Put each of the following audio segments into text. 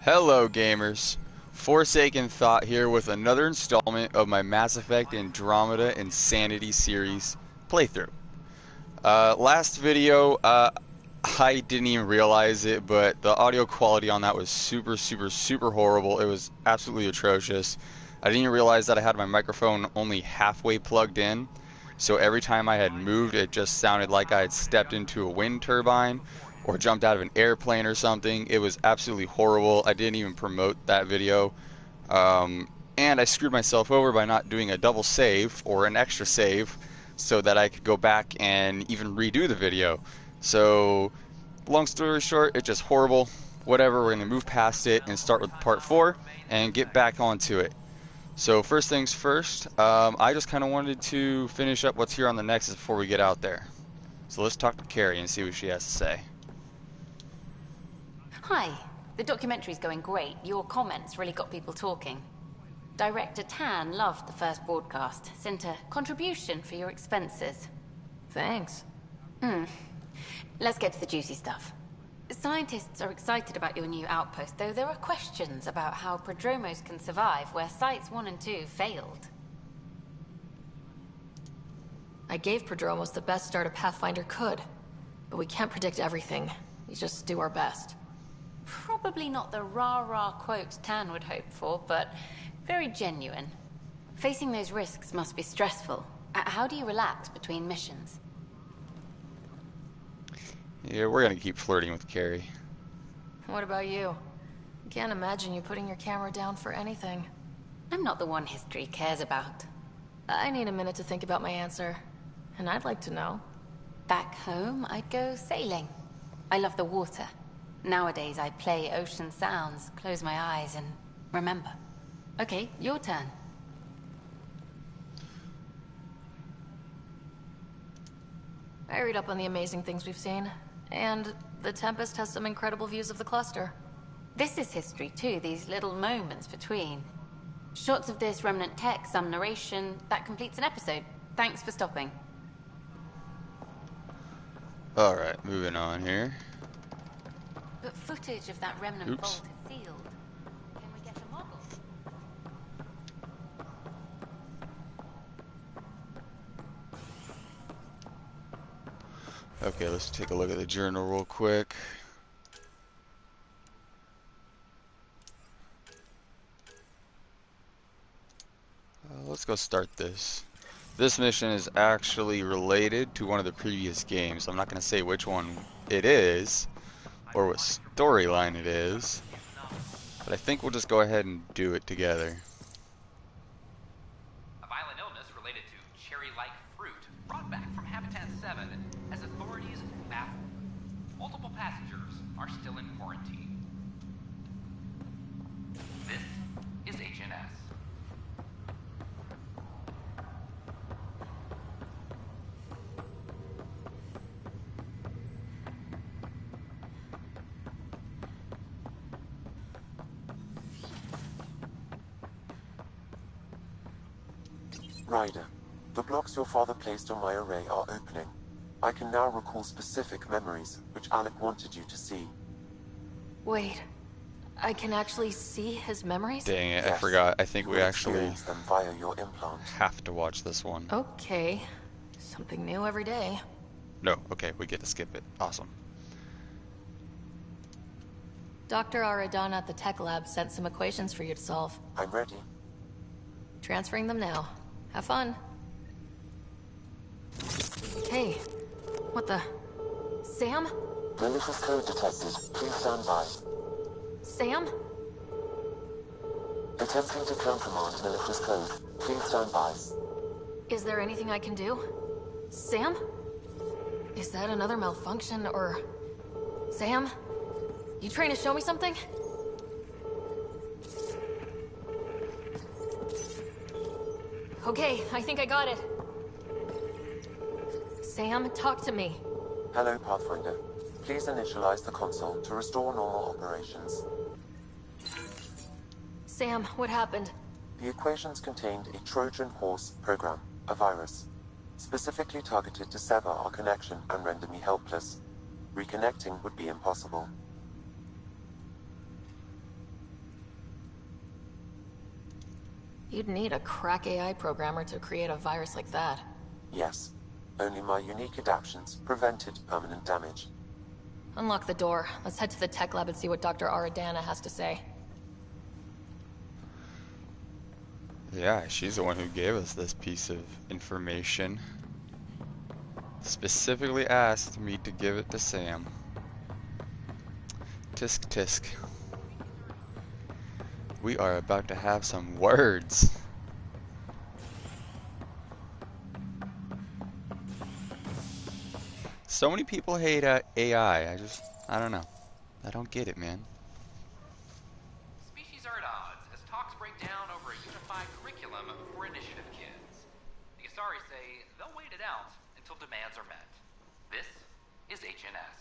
Hello gamers, Forsaken Thought here with another installment of my Mass Effect Andromeda Insanity series playthrough. Last video, I didn't even realize it, but the audio quality on that was super horrible. It was absolutely atrocious. I didn't even realize that I had my microphone only halfway plugged in, so every time I had moved it just sounded like I had stepped into a wind turbine or jumped out of an airplane or something. It was absolutely horrible. I didn't even promote that video. And I screwed myself over by not doing a double save or an extra save so that I could go back and even redo the video. So, long story short, it's just horrible. Whatever, we're going to move past it and start with part 4 and get back onto it. So first things first, I just kind of wanted to finish up what's here on the Nexus before we get out there. So let's talk to Carrie and see what she has to say. Hi. The documentary's going great. Your comments really got people talking. Director Tan loved the first broadcast. Sent a contribution for your expenses. Thanks. Let's get to the juicy stuff. Scientists are excited about your new outpost, though there are questions about how prodromos can survive where Sites 1 and 2 failed. I gave Prodromos the best start a Pathfinder could, but we can't predict everything. We just do our best. Probably not the rah-rah quote Tan would hope for, but very genuine. Facing those risks must be stressful. How do you relax between missions? Yeah, we're gonna keep flirting with Carrie. What about you? I can't imagine you putting your camera down for anything. I'm not the one history cares about. I need a minute to think about my answer, and I'd like to know. Back home, I'd go sailing. I love the water. Nowadays, I play ocean sounds, close my eyes, and remember. Okay, your turn. I read up on the amazing things we've seen, and the Tempest has some incredible views of the cluster. This is history too, these little moments between. Shots of this remnant tech, some narration, that completes an episode. Thanks for stopping. Alright, moving on here. But footage of that remnant vault is sealed. Can we get a model? Okay, let's take a look at the journal real quick. Let's go start this. This mission is actually related to one of the previous games. I'm not going to say which one it is, or what storyline it is, but I think we'll just go ahead and do it together. A violent illness related to cherry-like fruit brought back from Habitat 7 as authorities baffled. Multiple passengers are still in quarantine. This is HNS. Ryder, the blocks your father placed on my array are opening. I can now recall specific memories, which Alec wanted you to see. Wait, I can actually see his memories? Dang it, I Yes, forgot. I think you we will actually experience them via your implant. have to watch this one. Okay, something new every day. No, okay, we get to skip it. Awesome. Dr. Aradana at the tech lab sent some equations for you to solve. I'm ready. Transferring them now. Have fun. Hey, what the? Sam? Malicious code detected. Please stand by. Sam? Attempting to countermand malicious code. Please stand by. Is there anything I can do? Sam? Is that another malfunction, or... Sam? You trying to show me something? Okay, I think I got it. Sam, talk to me. Hello, Pathfinder. Please initialize the console to restore normal operations. Sam, what happened? The equations contained a Trojan horse program, a virus, specifically targeted to sever our connection and render me helpless. Reconnecting would be impossible. You'd need a crack AI programmer to create a virus like that. Yes. Only my unique adaptions prevented permanent damage. Unlock the door. Let's head to the tech lab and see what Dr. Aradana has to say. Yeah, she's the one who gave us this piece of information. Specifically asked me to give it to Sam. Tisk tisk. We are about to have some words. So many people hate AI. I don't know. I don't get it, man. Species are at odds as talks break down over a unified curriculum for initiative kids. The Asari say they'll wait it out until demands are met. This is HNS.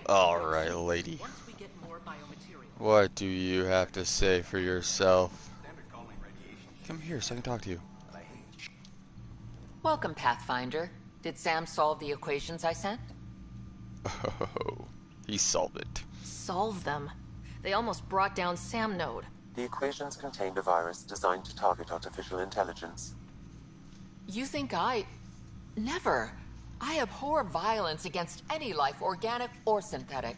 Alright, lady. What do you have to say for yourself? Come here so I can talk to you. Welcome, Pathfinder. Did Sam solve the equations I sent? Oh, he solved it. Solve them. They almost brought down Sam Node. The equations contained a virus designed to target artificial intelligence. You think I... Never. I abhor violence against any life, organic or synthetic.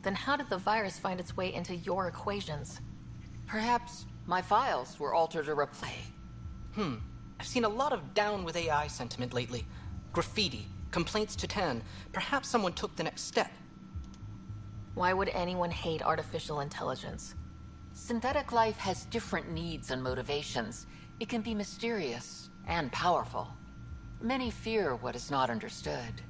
Then how did the virus find its way into your equations? Perhaps my files were altered or replayed. I've seen a lot of down with AI sentiment lately. Graffiti, complaints to 10. Perhaps someone took the next step. Why would anyone hate artificial intelligence? Synthetic life has different needs and motivations. It can be mysterious and powerful. Many fear what is not understood.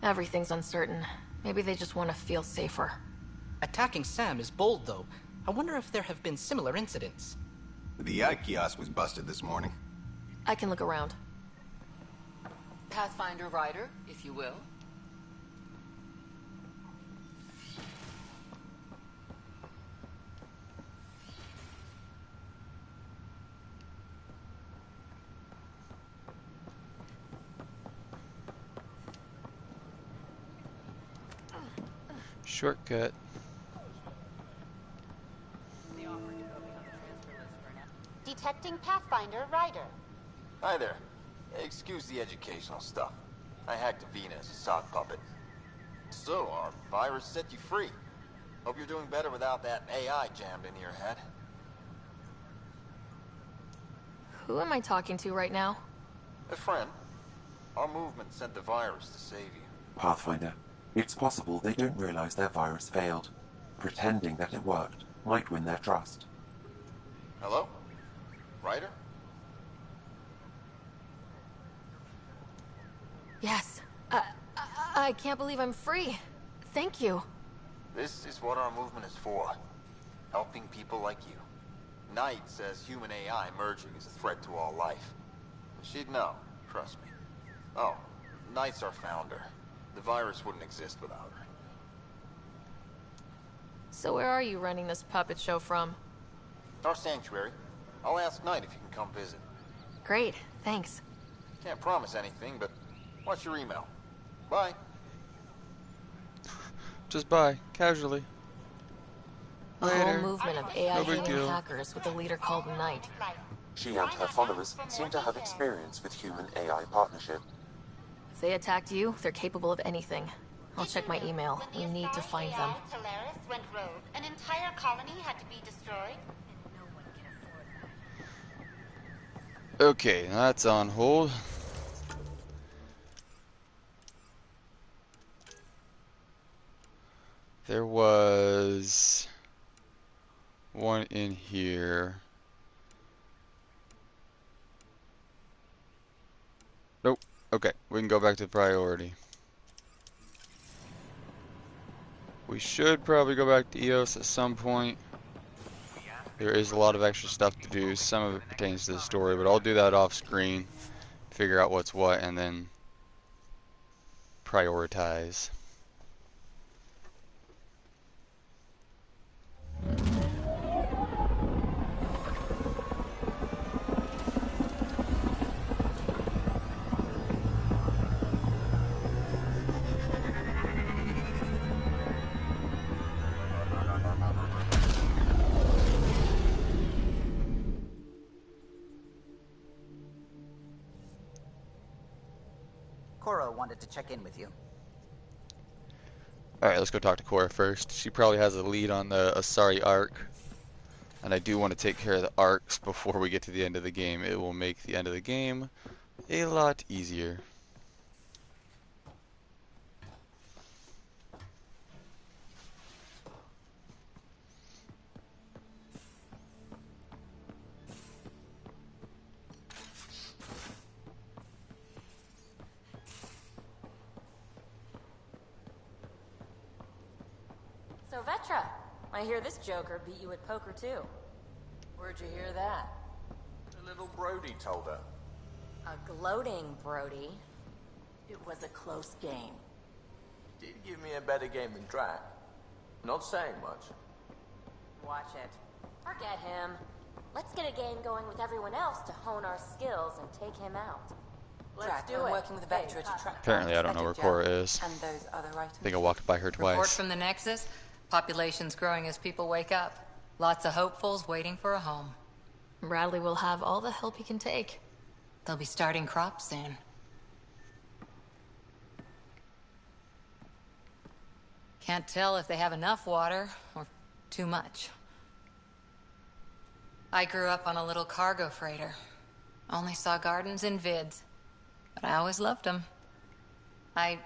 Everything's uncertain. Maybe they just want to feel safer. Attacking Sam is bold, though. I wonder if there have been similar incidents. The AI kiosk was busted this morning. I can look around. Pathfinder Rider, if you will. Shortcut. Detecting Pathfinder Rider. Hi there. Excuse the educational stuff. I hacked Avina as a sock puppet. So, our virus set you free. Hope you're doing better without that AI jammed into your head. Who am I talking to right now? A friend. Our movement sent the virus to save you. Pathfinder, it's possible they don't realize their virus failed. Pretending that it worked might win their trust. Hello? Ryder? Yes. I can't believe I'm free. Thank you. This is what our movement is for. Helping people like you. Knight says human AI merging is a threat to all life. She'd know, trust me. Oh, Knight's our founder. The virus wouldn't exist without her. So where are you running this puppet show from? Our sanctuary. I'll ask Knight if you can come visit. Great, thanks. Can't promise anything, but watch your email. Bye. Just bye, casually. A Later. whole movement of AI No big hating deal. hackers with a leader called Knight. She and her followers seem to have experience with human-AI partnership. If they attacked you, they're capable of anything. I'll check my email. We need to find them. Talaris went rogue. An entire colony had to be destroyed. Okay, that's on hold. There was one in here. Nope. Okay, we can go back to priority. We should probably go back to EOS at some point. There is a lot of extra stuff to do. Some of it pertains to the story, but I'll do that off screen, figure out what's what, and then prioritize. Cora wanted to check in with you. Alright, let's go talk to Cora first. She probably has a lead on the Asari arc. And I do want to take care of the arcs before we get to the end of the game. It will make the end of the game a lot easier. So Vetra, I hear this joker beat you at poker too. Where'd you hear that? The little Brody told her. A gloating Brody. It was a close game. Did give me a better game than Drac. Not saying much. Watch it. Forget him. Let's get a game going with everyone else to hone our skills and take him out. Let's do it. Working with Vetra to track Apparently I don't know where Cora is. and those other items. I think I walked by her Report twice. from the Nexus. Population's growing as people wake up. Lots of hopefuls waiting for a home. Bradley will have all the help he can take. They'll be starting crops soon. Can't tell if they have enough water or too much. I grew up on a little cargo freighter. Only saw gardens in vids, but I always loved them. I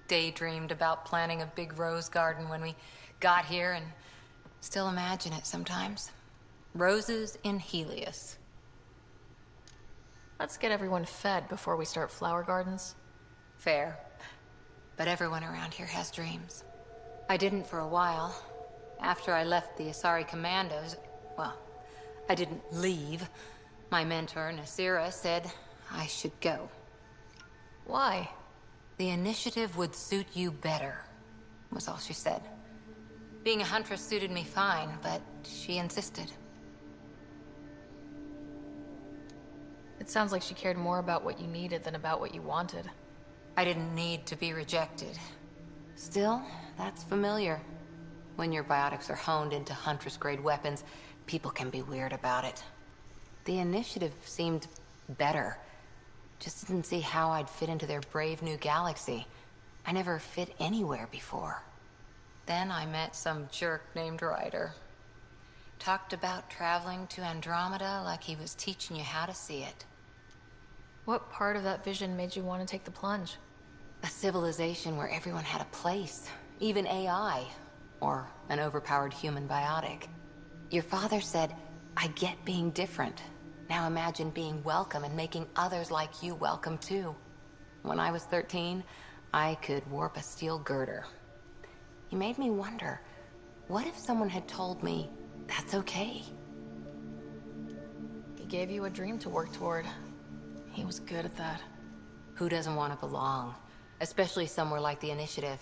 daydreamed about planting a big rose garden when we got here and still imagine it sometimes. Roses in Helios. Let's get everyone fed before we start flower gardens. Fair. But everyone around here has dreams. I didn't for a while. After I left the Asari Commandos, well, I didn't leave. My mentor, Nasira, said I should go. Why? The initiative would suit you better, was all she said. Being a huntress suited me fine, but she insisted. It sounds like she cared more about what you needed than about what you wanted. I didn't need to be rejected. Still, that's familiar. When your biotics are honed into Huntress-grade weapons, people can be weird about it. The initiative seemed better. Just didn't see how I'd fit into their brave new galaxy. I never fit anywhere before. Then I met some jerk named Ryder. Talked about traveling to Andromeda like he was teaching you how to see it. What part of that vision made you want to take the plunge? A civilization where everyone had a place, even AI, or an overpowered human biotic. Your father said, I get being different. Now imagine being welcome and making others like you welcome too. When I was 13, I could warp a steel girder. He made me wonder, what if someone had told me that's okay? He gave you a dream to work toward. He was good at that. Who doesn't want to belong? Especially somewhere like the Initiative.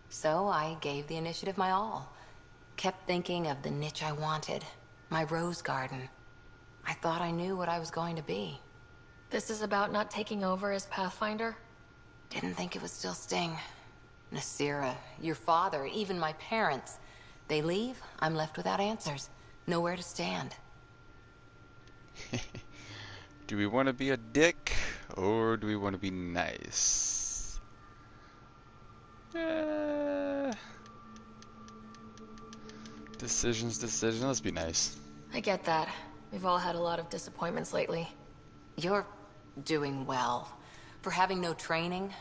So I gave the Initiative my all. Kept thinking of the niche I wanted. My rose garden. I thought I knew what I was going to be. This is about not taking over as Pathfinder? Didn't think it would still sting. Nasira, your father, even my parents. They leave, I'm left without answers. Nowhere to stand. Do we want to be a dick, or do we want to be nice? Decisions. Let's be nice. I get that. We've all had a lot of disappointments lately. You're doing well. For having no training,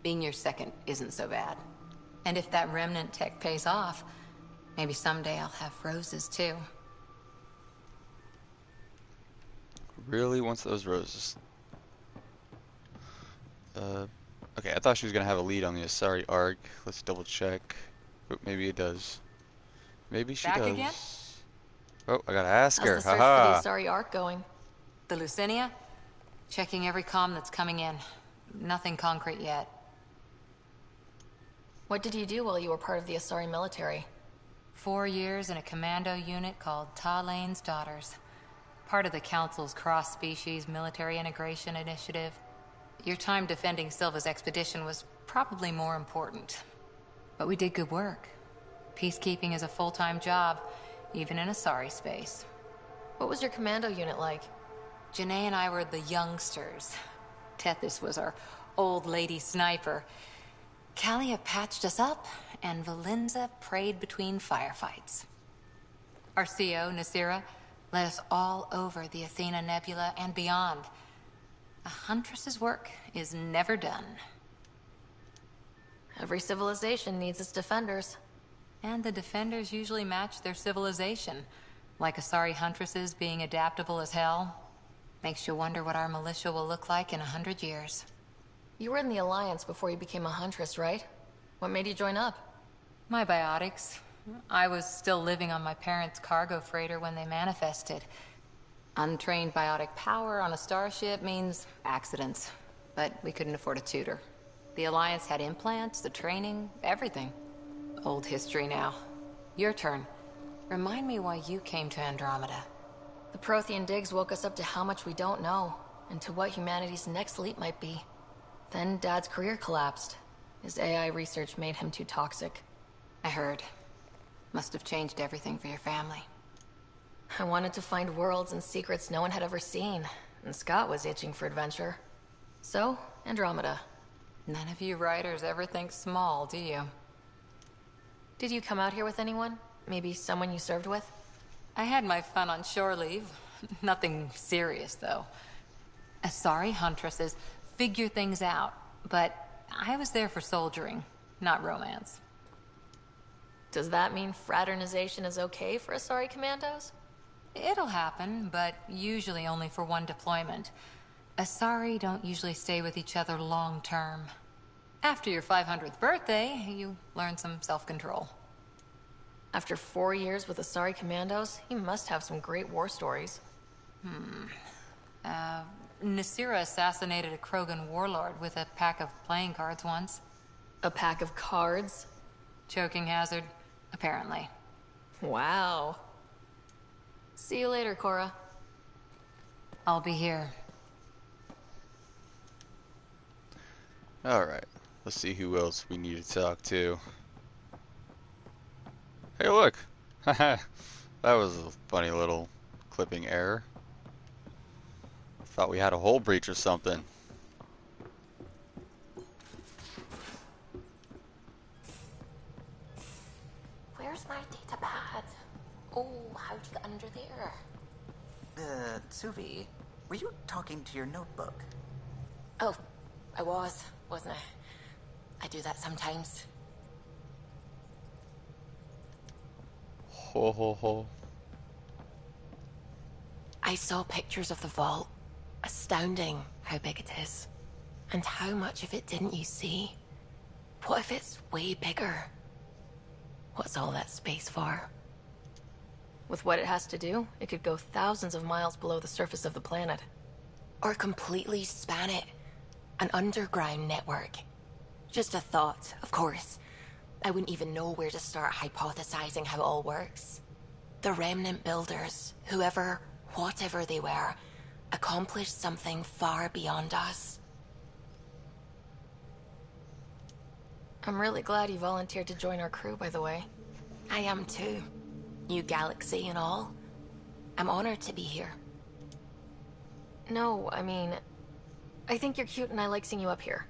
being your second isn't so bad. And if that remnant tech pays off, maybe someday I'll have roses too. Really wants those roses. Okay, I thought she was gonna have a lead on the Asari arc. Let's double check. Oh, maybe it does. Maybe she Back does. again? Oh, I gotta ask How's her. the search for the Haha. Asari Ark going? The Lucinia? Checking every comm that's coming in. Nothing concrete yet. What did you do while you were part of the Asari military? 4 years in a commando unit called Talane's Daughters. Part of the Council's cross-species military integration initiative. Your time defending Silva's expedition was probably more important. But we did good work. Peacekeeping is a full-time job, even in Asari space. What was your commando unit like? Janae and I were the youngsters. Tethys was our old lady sniper. Kalia patched us up, and Valenza prayed between firefights. Our CO, Nasira, led us all over the Athena Nebula and beyond. A huntress's work is never done. Every civilization needs its defenders. And the defenders usually match their civilization. Like Asari huntresses being adaptable as hell. Makes you wonder what our militia will look like in 100 years. You were in the Alliance before you became a huntress, right? What made you join up? My biotics. I was still living on my parents' cargo freighter when they manifested. Untrained biotic power on a starship means accidents. But we couldn't afford a tutor. The Alliance had implants, the training, everything. Old history now. Your turn. Remind me why you came to Andromeda. The Prothean digs woke us up to how much we don't know, and to what humanity's next leap might be. Then Dad's career collapsed. His AI research made him too toxic. I heard. Must have changed everything for your family. I wanted to find worlds and secrets no one had ever seen, and Scott was itching for adventure. So, Andromeda. None of you writers ever think small, do you? Did you come out here with anyone? Maybe someone you served with? I had my fun on shore leave. Nothing serious, though. Asari huntresses figure things out, but I was there for soldiering, not romance. Does that mean fraternization is okay for Asari commandos? It'll happen, but usually only for one deployment. Asari don't usually stay with each other long term. After your 500th birthday, you learn some self-control. After 4 years with Asari commandos, he must have some great war stories. Nasira assassinated a Krogan warlord with a pack of playing cards once. A pack of cards? Choking hazard, apparently. Wow. See you later, Cora. I'll be here. Alright, let's see who else we need to talk to. Hey, look! Haha, that was a funny little clipping error. Thought we had a hull breach or something. Where's my data pad? Oh, how'd you get under there? Suvi, were you talking to your notebook? Oh, I wasn't I? I do that sometimes. Ho ho ho. I saw pictures of the vault. Astounding how big it is. And how much of it didn't you see? What if it's way bigger? What's all that space for? With what it has to do, it could go thousands of miles below the surface of the planet. Or completely span it. An underground network. Just a thought, of course. I wouldn't even know where to start hypothesizing how it all works. The remnant builders, whoever, whatever they were, accomplished something far beyond us. I'm really glad you volunteered to join our crew, by the way. I am too. New galaxy and all. I'm honored to be here. No, I mean, I think you're cute and I like seeing you up here.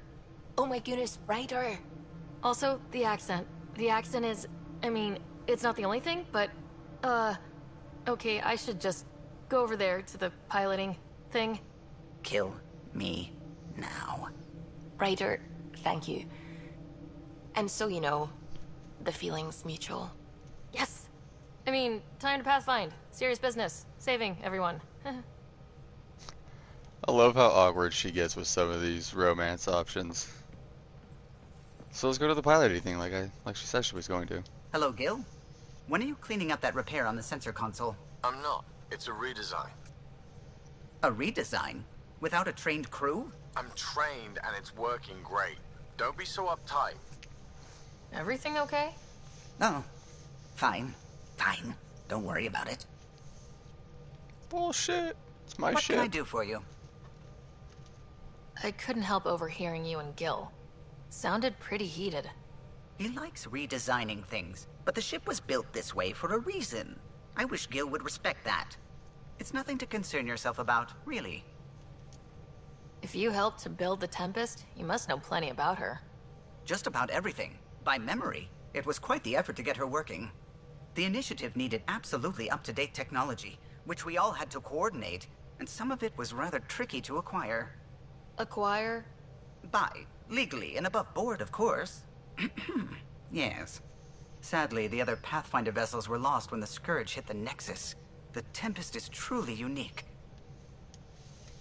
Oh my goodness, Ryder! Also, the accent. The accent is, I mean, it's not the only thing, but, okay, I should just go over there to the piloting thing. Kill me now. Ryder, thank you. And so you know, the feeling's mutual. Yes! I mean, time to pathfind. Serious business. Saving everyone. I love how awkward she gets with some of these romance options. So let's go to the piloting thing like she said she was going to. Hello, Gil. When are you cleaning up that repair on the sensor console? I'm not. It's a redesign. A redesign? Without a trained crew? I'm trained and it's working great. Don't be so uptight. Everything okay? Oh, fine. Fine. Don't worry about it. Bullshit. It's my What ship. can I do for you? I couldn't help overhearing you and Gil. Sounded pretty heated. He likes redesigning things, but the ship was built this way for a reason. I wish Gil would respect that. It's nothing to concern yourself about, really. If you helped to build the Tempest, you must know plenty about her. Just about everything. By memory. It was quite the effort to get her working. The initiative needed absolutely up-to-date technology, which we all had to coordinate, and some of it was rather tricky to acquire. Acquire? Buy. Legally and above board, of course. Yes. Sadly, the other Pathfinder vessels were lost when the Scourge hit the Nexus. The Tempest is truly unique.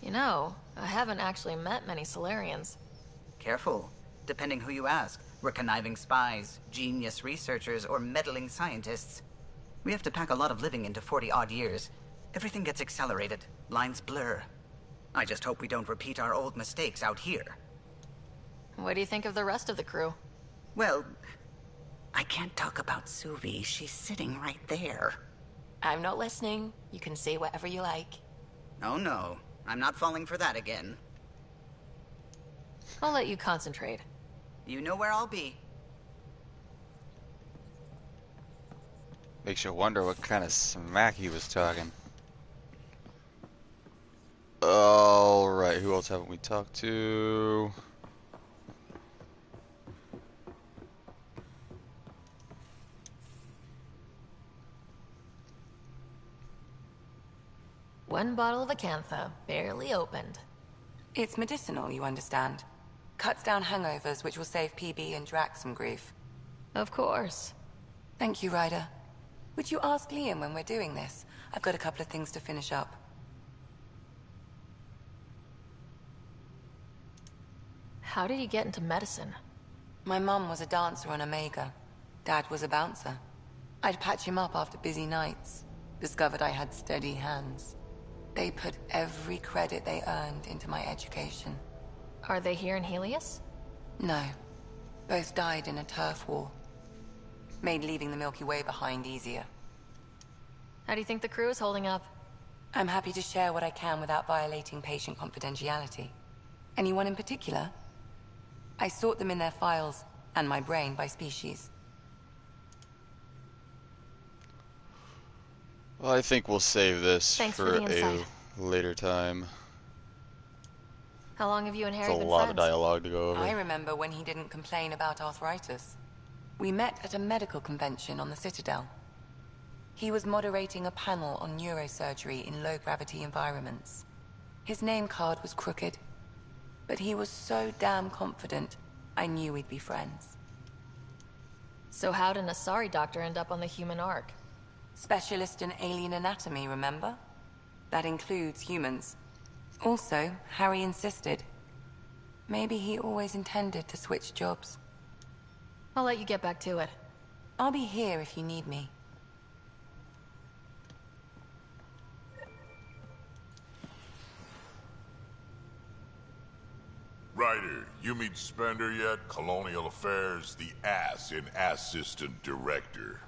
You know, I haven't actually met many Solarians. Careful. Depending who you ask, we're conniving spies, genius researchers, or meddling scientists. We have to pack a lot of living into 40-odd years. Everything gets accelerated. Lines blur. I just hope we don't repeat our old mistakes out here. What do you think of the rest of the crew? Well, I can't talk about Suvi. She's sitting right there. I'm not listening. You can say whatever you like. Oh no, I'm not falling for that again. I'll let you concentrate. You know where I'll be. Makes you wonder what kind of smack he was talking. Alright, who else haven't we talked to? One bottle of Acantha, barely opened. It's medicinal, you understand. Cuts down hangovers, which will save PB and Drax some grief. Of course. Thank you, Ryder. Would you ask Liam when we're doing this? I've got a couple of things to finish up. How did you get into medicine? My mum was a dancer on Omega. Dad was a bouncer. I'd patch him up after busy nights. Discovered I had steady hands. They put every credit they earned into my education. Are they here in Helios? No. Both died in a turf war. Made leaving the Milky Way behind easier. How do you think the crew is holding up? I'm happy to share what I can without violating patient confidentiality. Anyone in particular? I sort them in their files, and my brain by species. Well, I think we'll save this Thanks for for the a insight. later time. How long have you and Harry It's a been lot friends? of dialogue to go over. I remember when he didn't complain about arthritis. We met at a medical convention on the Citadel. He was moderating a panel on neurosurgery in low-gravity environments. His name card was crooked, but he was so damn confident, I knew we'd be friends. So how did an Asari doctor end up on the human Ark? Specialist in alien anatomy, remember? That includes humans. Also, Harry insisted. Maybe he always intended to switch jobs. I'll let you get back to it. I'll be here if you need me. Ryder, you meet Spender yet? Colonial Affairs, the ass in Assistant Director.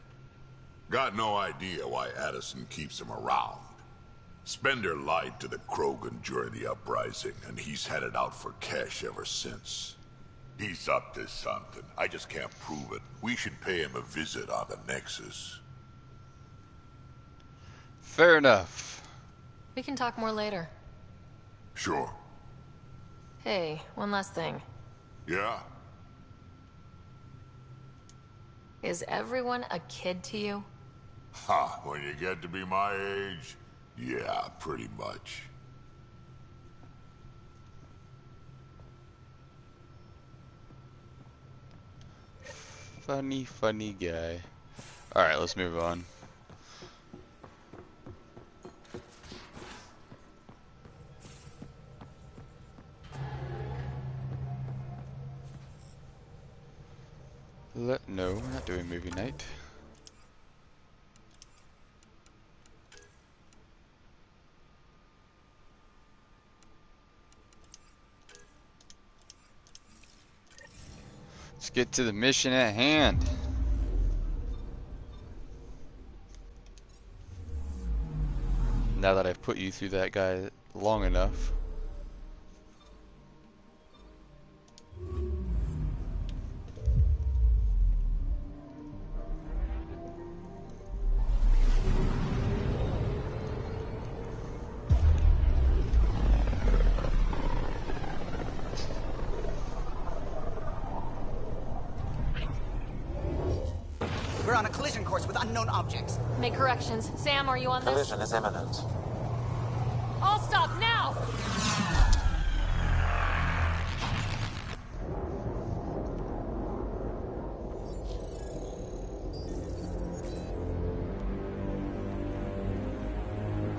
Got no idea why Addison keeps him around. Spender lied to the Krogan during the uprising, and he's had it out for cash ever since. He's up to something. I just can't prove it. We should pay him a visit on the Nexus. Fair enough. We can talk more later. Sure. Hey, one last thing. Yeah? Is everyone a kid to you? Ha, when you get to be my age, yeah, pretty much. Funny, funny guy. Alright, let's move on. No, we're not doing movie night. get to the mission at hand. Now that I've put you through that guy long enough. We're on a collision course with unknown objects. Make corrections. Sam, are you on this? Collision is imminent. All stop now!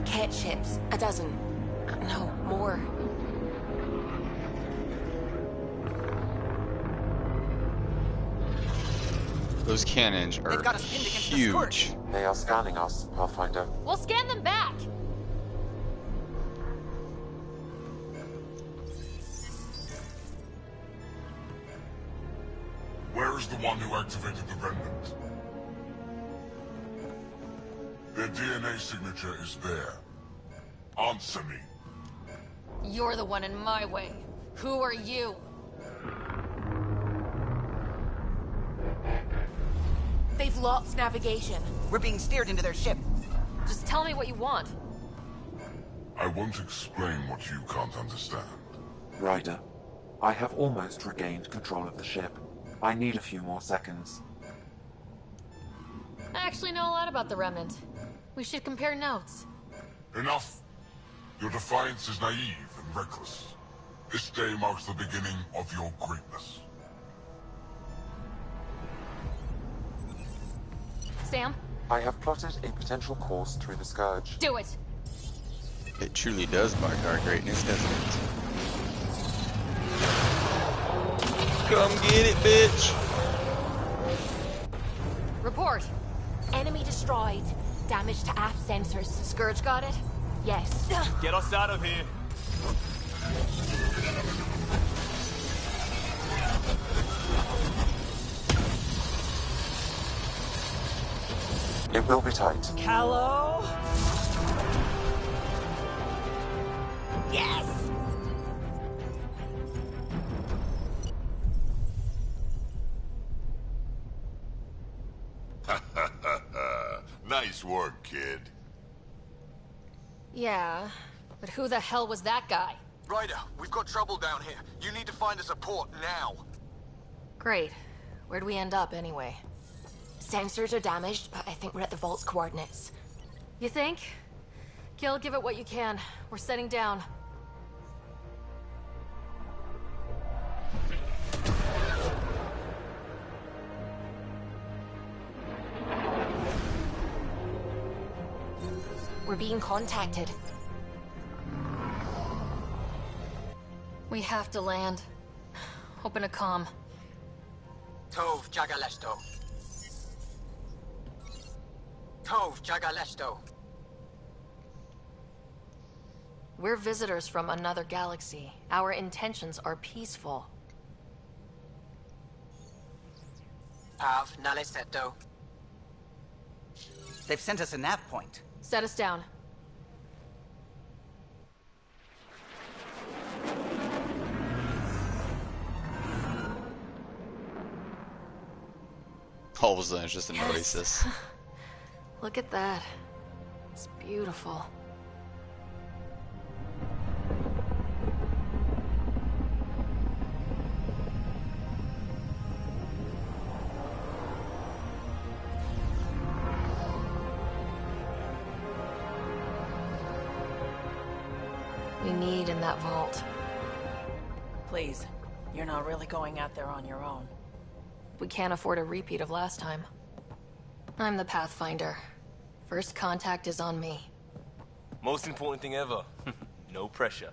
Kett ships. A dozen. No, more. Those cannons are huge. They are scanning us, Pathfinder. We'll scan them back! Where is the one who activated the remnant? Their DNA signature is there. Answer me. You're the one in my way. Who are you? They've lost navigation. We're being steered into their ship. Just tell me what you want. I won't explain what you can't understand. Ryder, I have almost regained control of the ship. I need a few more seconds. I actually know a lot about the Remnant. We should compare notes. Enough! Your defiance is naive and reckless. This day marks the beginning of your greatness. Sam? I have plotted a potential course through the Scourge. Do it! It truly does mark our greatness, doesn't it? Come get it, bitch! Report! Enemy destroyed. Damage to aft sensors. Scourge got it? Yes. Get us out of here. It will be tight. Callow? Yes! Nice work, kid. Yeah, but who the hell was that guy? Ryder, we've got trouble down here. You need to find us a port now. Great. Where'd we end up, anyway? Sensors are damaged, but I think we're at the Vault's coordinates. You think? Gil, give it what you can. We're setting down. We're being contacted. We have to land. Open a comm. Tov Jagalesto. Tov Jagalesto. We're visitors from another galaxy. Our intentions are peaceful. Av Naleseto. They've sent us a nav point. Set us down. All of a sudden, it's just an oasis. Look at that. It's beautiful. We need in that vault. Please, you're not really going out there on your own. We can't afford a repeat of last time. I'm the Pathfinder. First contact is on me. Most important thing ever. No pressure.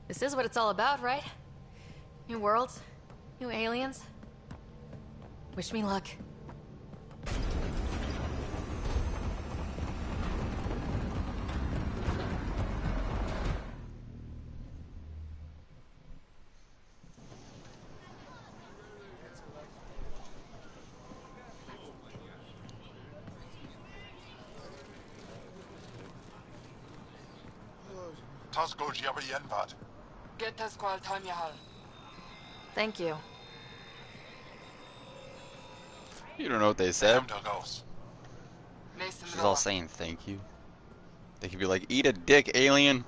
This is what it's all about, right? New worlds, new aliens. Wish me luck. Thank you. You don't know what they said. She's all saying thank you. They could be like, eat a dick, alien.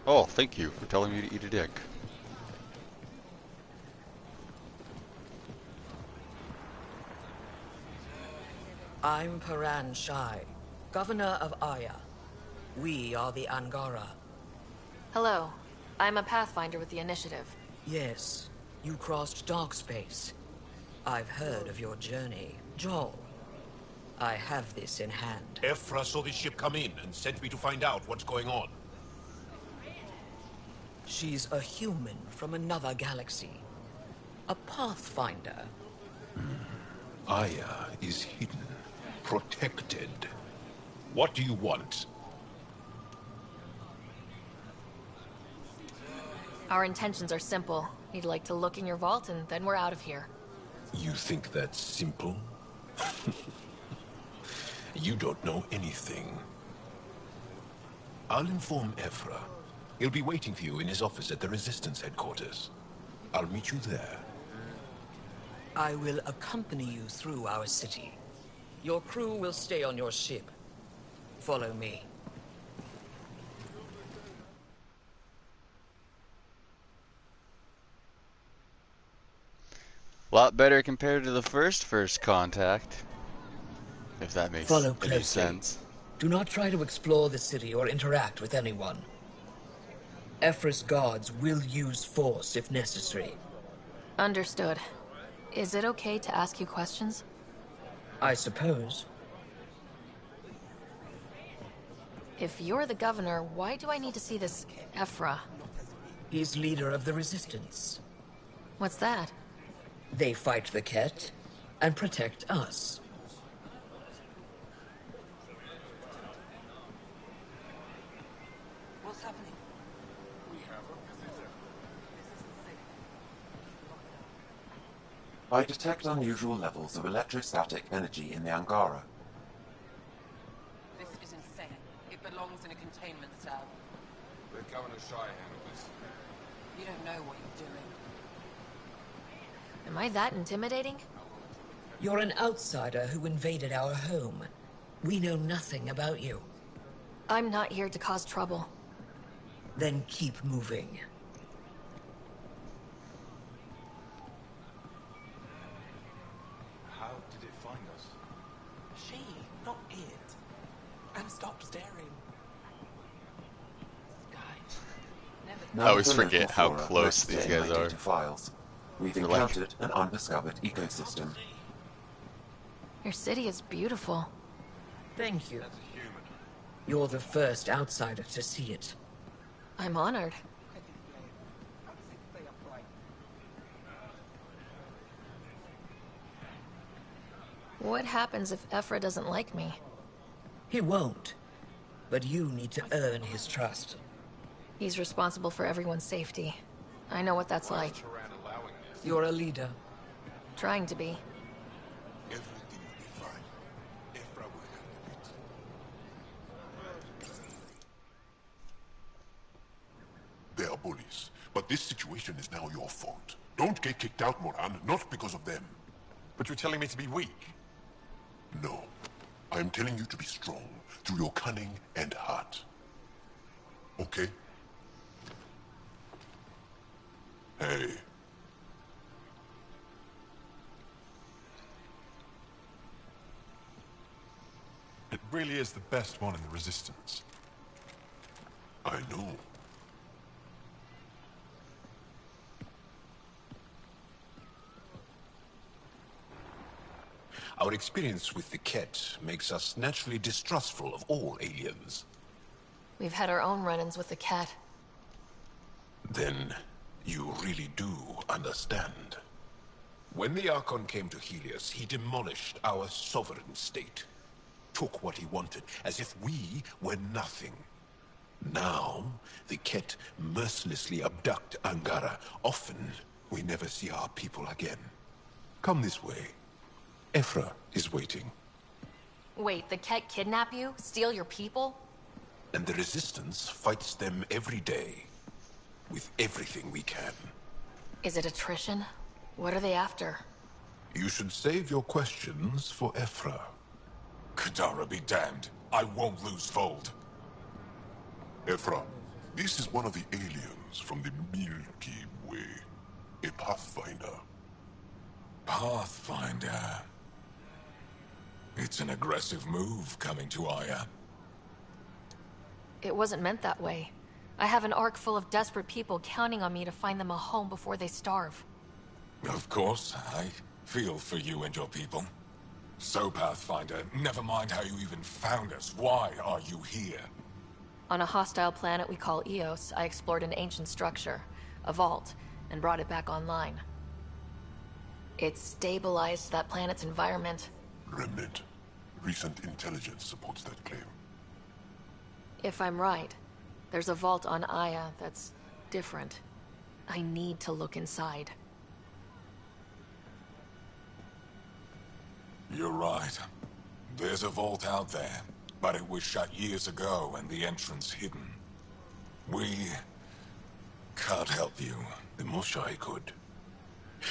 Oh, thank you for telling me to eat a dick. I'm Paran Shai, Governor of Aya. We are the Angara. Hello. I'm a Pathfinder with the Initiative. Yes, you crossed dark space. I've heard of your journey, Jaal. I have this in hand. Ephra saw the ship come in and sent me to find out what's going on. She's a human from another galaxy. A Pathfinder. Aya is hidden, protected. What do you want? Our intentions are simple. We'd like to look in your vault and then we're out of here. You think that's simple? You don't know anything. I'll inform Ephra. He'll be waiting for you in his office at the Resistance headquarters. I'll meet you there. I will accompany you through our city. Your crew will stay on your ship. Follow me. A lot better compared to the first contact. If that makes Follow any closely. sense. Do not try to explore the city or interact with anyone. Ephra's guards will use force if necessary. Understood. Is it okay to ask you questions? I suppose. If you're the governor, why do I need to see this Ephra? He's leader of the Resistance. What's that? They fight the Kett and protect us. What's happening? I detect unusual levels of electrostatic energy in the Angara. This is insane. It belongs in a containment cell. Let Governor Shai handle this. You don't know what you're doing. Am I that intimidating? You're an outsider who invaded our home. We know nothing about you. I'm not here to cause trouble. Then keep moving. How did it find us? She, not it. And stop staring. I always forget how Flora close rests these in guys my are. data files. We've They're like- encountered an undiscovered ecosystem. Your city is beautiful. Thank you. You're the first outsider to see it. I'm honored. What happens if Ephra doesn't like me? He won't. But you need to earn his trust. He's responsible for everyone's safety. I know what that's like. You're a leader. Trying to be. Everything will be fine. Ephra will handle it. They are bullies, but this situation is now your fault. Don't get kicked out, Moran, not because of them. But you're telling me to be weak? No. I am telling you to be strong, through your cunning and heart. Okay? Hey. It really is the best one in the Resistance. I know. Our experience with the Kett makes us naturally distrustful of all aliens. We've had our own run-ins with the Kett. Then you really do understand. When the Archon came to Helios, he demolished our sovereign state. Took what he wanted, as if we were nothing. Now, the Kett mercilessly abduct Angara. Often, we never see our people again. Come this way. Ephra is waiting. Wait, the Kett kidnap you? Steal your people? And the Resistance fights them every day. With everything we can. Is it attrition? What are they after? You should save your questions for Ephra. Kadara be damned. I won't lose Voeld. Ephra, this is one of the aliens from the Milky Way. A Pathfinder. Pathfinder. It's an aggressive move coming to Aya. It wasn't meant that way. I have an ark full of desperate people counting on me to find them a home before they starve. Of course, I feel for you and your people. So, Pathfinder, never mind how you even found us. Why are you here? On a hostile planet we call Eos, I explored an ancient structure, a vault, and brought it back online. It stabilized that planet's environment. Remnant. Recent intelligence supports that claim. If I'm right, there's a vault on Aya that's different. I need to look inside. You're right. There's a vault out there, but it was shut years ago and the entrance hidden. We can't help you. The Moshai could.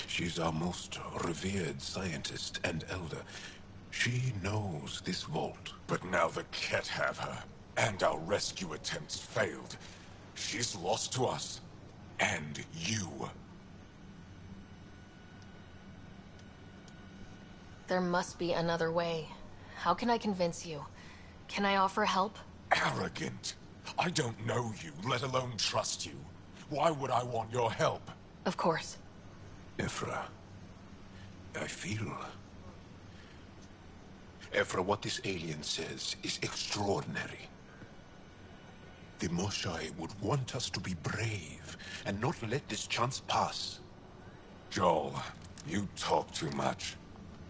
She's our most revered scientist and elder. She knows this vault. But now the Kett have her, and our rescue attempts failed. She's lost to us. And you. There must be another way. How can I convince you? Can I offer help? Arrogant. I don't know you, let alone trust you. Why would I want your help? Of course. Ephra, I feel... Ephra, what this alien says is extraordinary. The Moshai would want us to be brave and not let this chance pass. Jaal, you talk too much.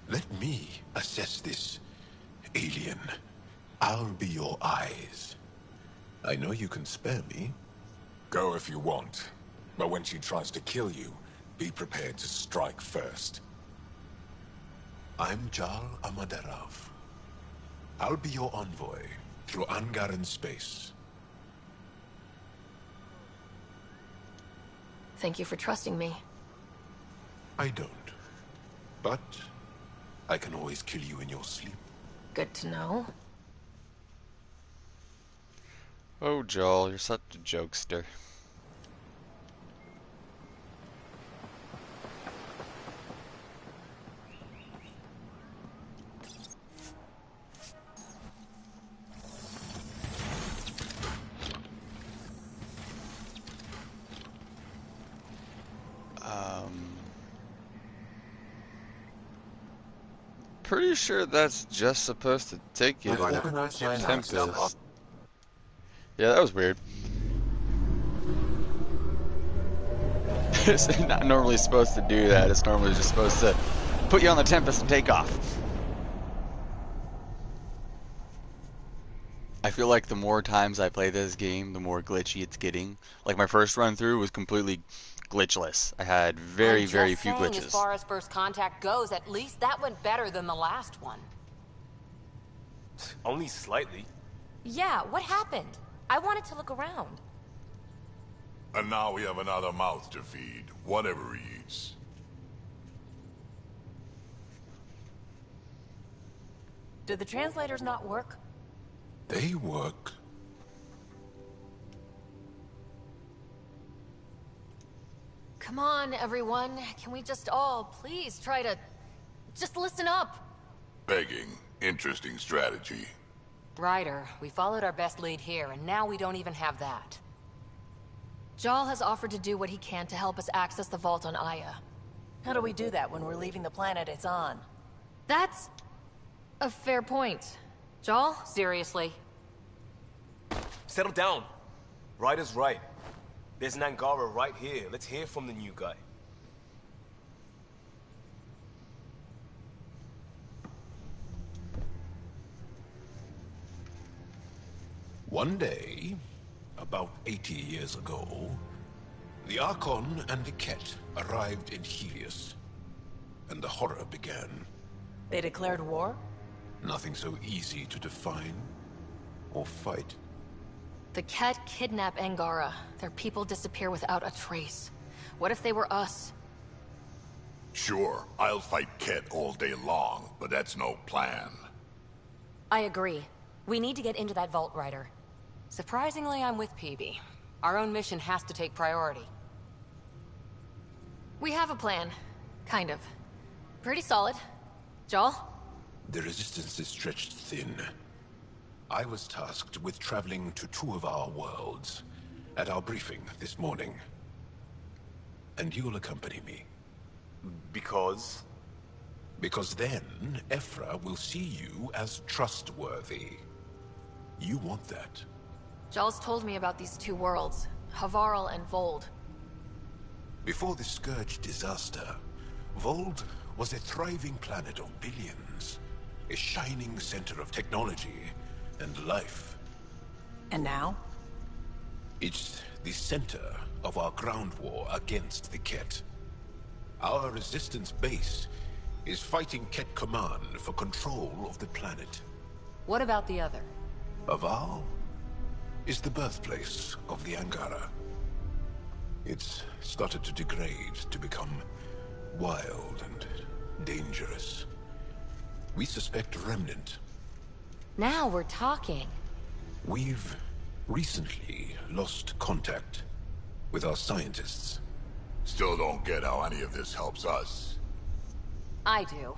Let me assess this, alien. I'll be your eyes. I know you can spare me. Go if you want. But when she tries to kill you, be prepared to strike first. I'm Jaal Amaderov. I'll be your envoy through Angaran space. Thank you for trusting me. I don't. But I can always kill you in your sleep. Good to know. Oh, Joel, you're such a jokester. Pretty sure that's just supposed to take you to the Tempest. Yeah, that was weird. It's not normally supposed to do that. It's normally just supposed to put you on the Tempest and take off. I feel like the more times I play this game, the more glitchy it's getting. Like my first run through was completely glitchless. I had very few glitches. As far as first contact goes, at least that went better than the last one. Only slightly. Yeah, what happened? I wanted to look around. And now we have another mouth to feed, whatever he eats. Did the translators not work? They work. Come on, everyone. Can we just all please try to... just listen up? Begging. Interesting strategy. Ryder, we followed our best lead here, and now we don't even have that. Jaal has offered to do what he can to help us access the vault on Aya. How do we do that when we're leaving the planet it's on? That's a fair point. Jaal? Seriously? Settle down. Ryder's right. There's an Angara right here. Let's hear from the new guy. One day, about 80 years ago, the Archon and the Kett arrived in Helios, and the horror began. They declared war? Nothing so easy to define or fight. The Kett kidnap Angara. Their people disappear without a trace. What if they were us? Sure, I'll fight Kett all day long, but that's no plan. I agree. We need to get into that vault, Ryder. Surprisingly, I'm with PB. Our own mission has to take priority. We have a plan. Kind of. Pretty solid. Jaal? The Resistance is stretched thin. I was tasked with traveling to 2 of our worlds at our briefing this morning. And you'll accompany me. Because? Because then, Ephra will see you as trustworthy. You want that. Jaal's told me about these 2 worlds, Havarl and Voeld. Before the Scourge disaster, Voeld was a thriving planet of billions. A shining center of technology and life. And now? It's the center of our ground war against the Kett. Our Resistance base is fighting Kett Command for control of the planet. What about the other? Havarl is the birthplace of the Angara. It's started to degrade, to become wild and dangerous. We suspect Remnant. Now we're talking. We've recently lost contact with our scientists. Still don't get how any of this helps us. I do.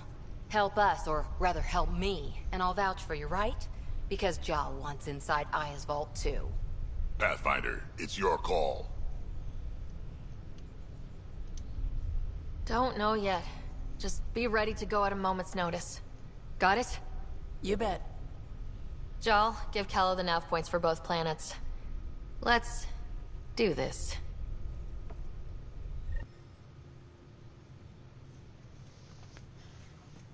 Help us, or rather help me, and I'll vouch for you, right? Because Jaal wants inside Aya's vault too. Pathfinder, it's your call. Don't know yet. Just be ready to go at a moment's notice. Got it? You bet. Jaal, give Kello the nav points for both planets. Let's do this.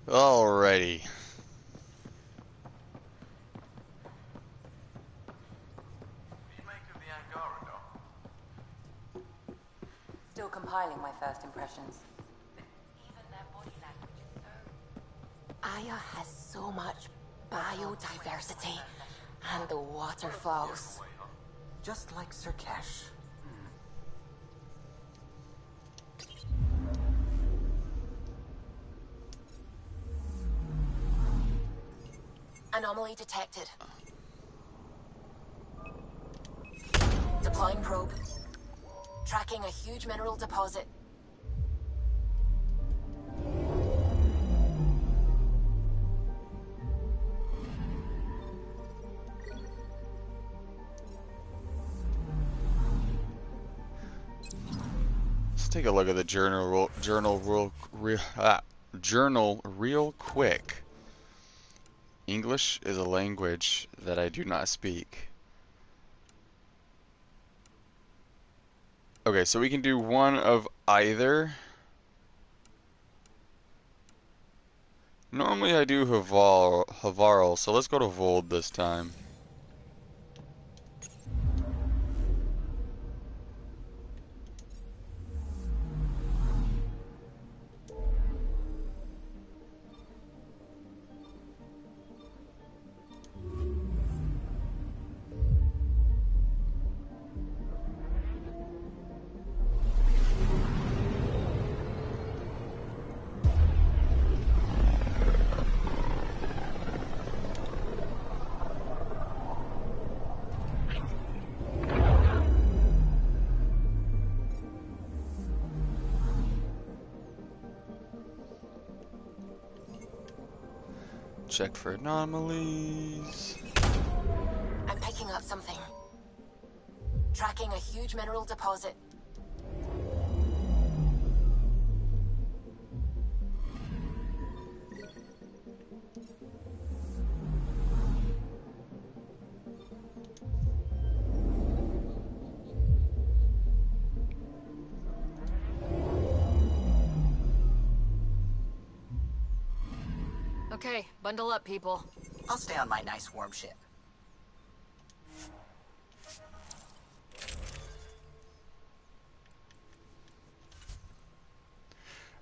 Alrighty. Still compiling my first impressions. Aya has so much biodiversity and the waterfalls. Just like Sir Kesh. Anomaly detected. Deploying probe. Tracking a huge mineral deposit. Let's take a look at the journal real quick. English is a language that I do not speak. Okay, so we can do one of either. Normally I do Havarl, so let's go to Voeld this time. Check for anomalies. I'm picking up something. Tracking a huge mineral deposit. Okay, bundle up, people. I'll stay on my nice warm ship.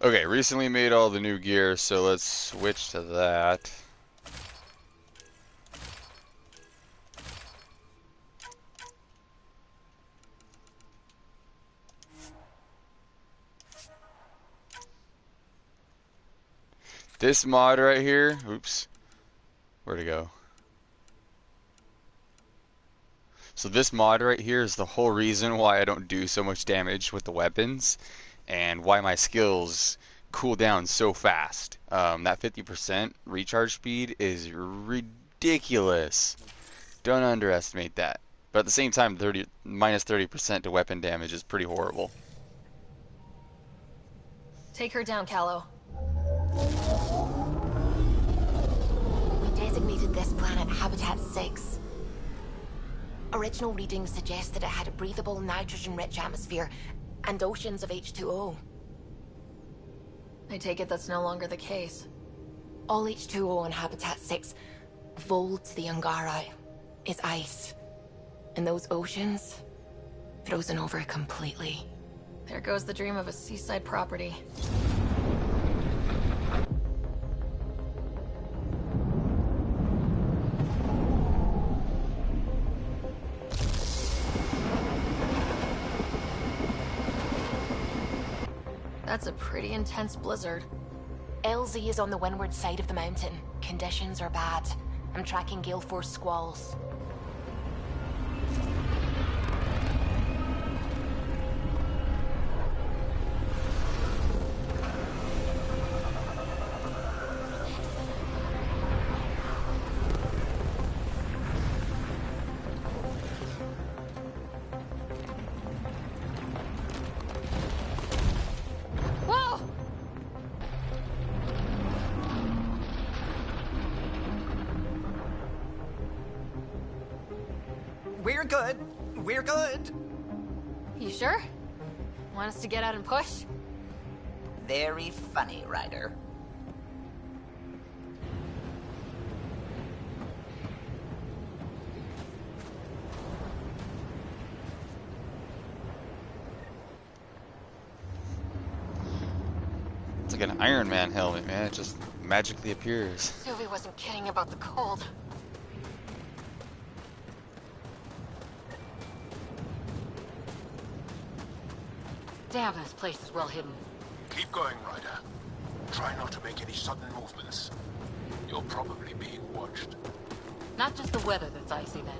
Okay, recently made all the new gear, so let's switch to that. This mod right here, oops, where'd it go? So this mod right here is the whole reason why I don't do so much damage with the weapons, and why my skills cool down so fast. That 50% recharge speed is ridiculous. Don't underestimate that. But at the same time, minus 30% to weapon damage is pretty horrible. Take her down, Callow. We designated this planet Habitat 6. Original readings suggest that it had a breathable, nitrogen-rich atmosphere and oceans of H2O. I take it that's no longer the case. All H2O on Habitat 6, Voeld the Angara, is ice. And those oceans, frozen over completely. There goes the dream of a seaside property. That's a pretty intense blizzard. LZ is on the windward side of the mountain. Conditions are bad. I'm tracking gale force squalls. We're good. We're good. You sure? Want us to get out and push? Very funny, Ryder. It's like an Iron Man helmet, man. It just magically appears. Sylvie wasn't kidding about the cold. Damn, this place is well hidden. Keep going, Ryder. Try not to make any sudden movements. You're probably being watched. Not just the weather that's icy then.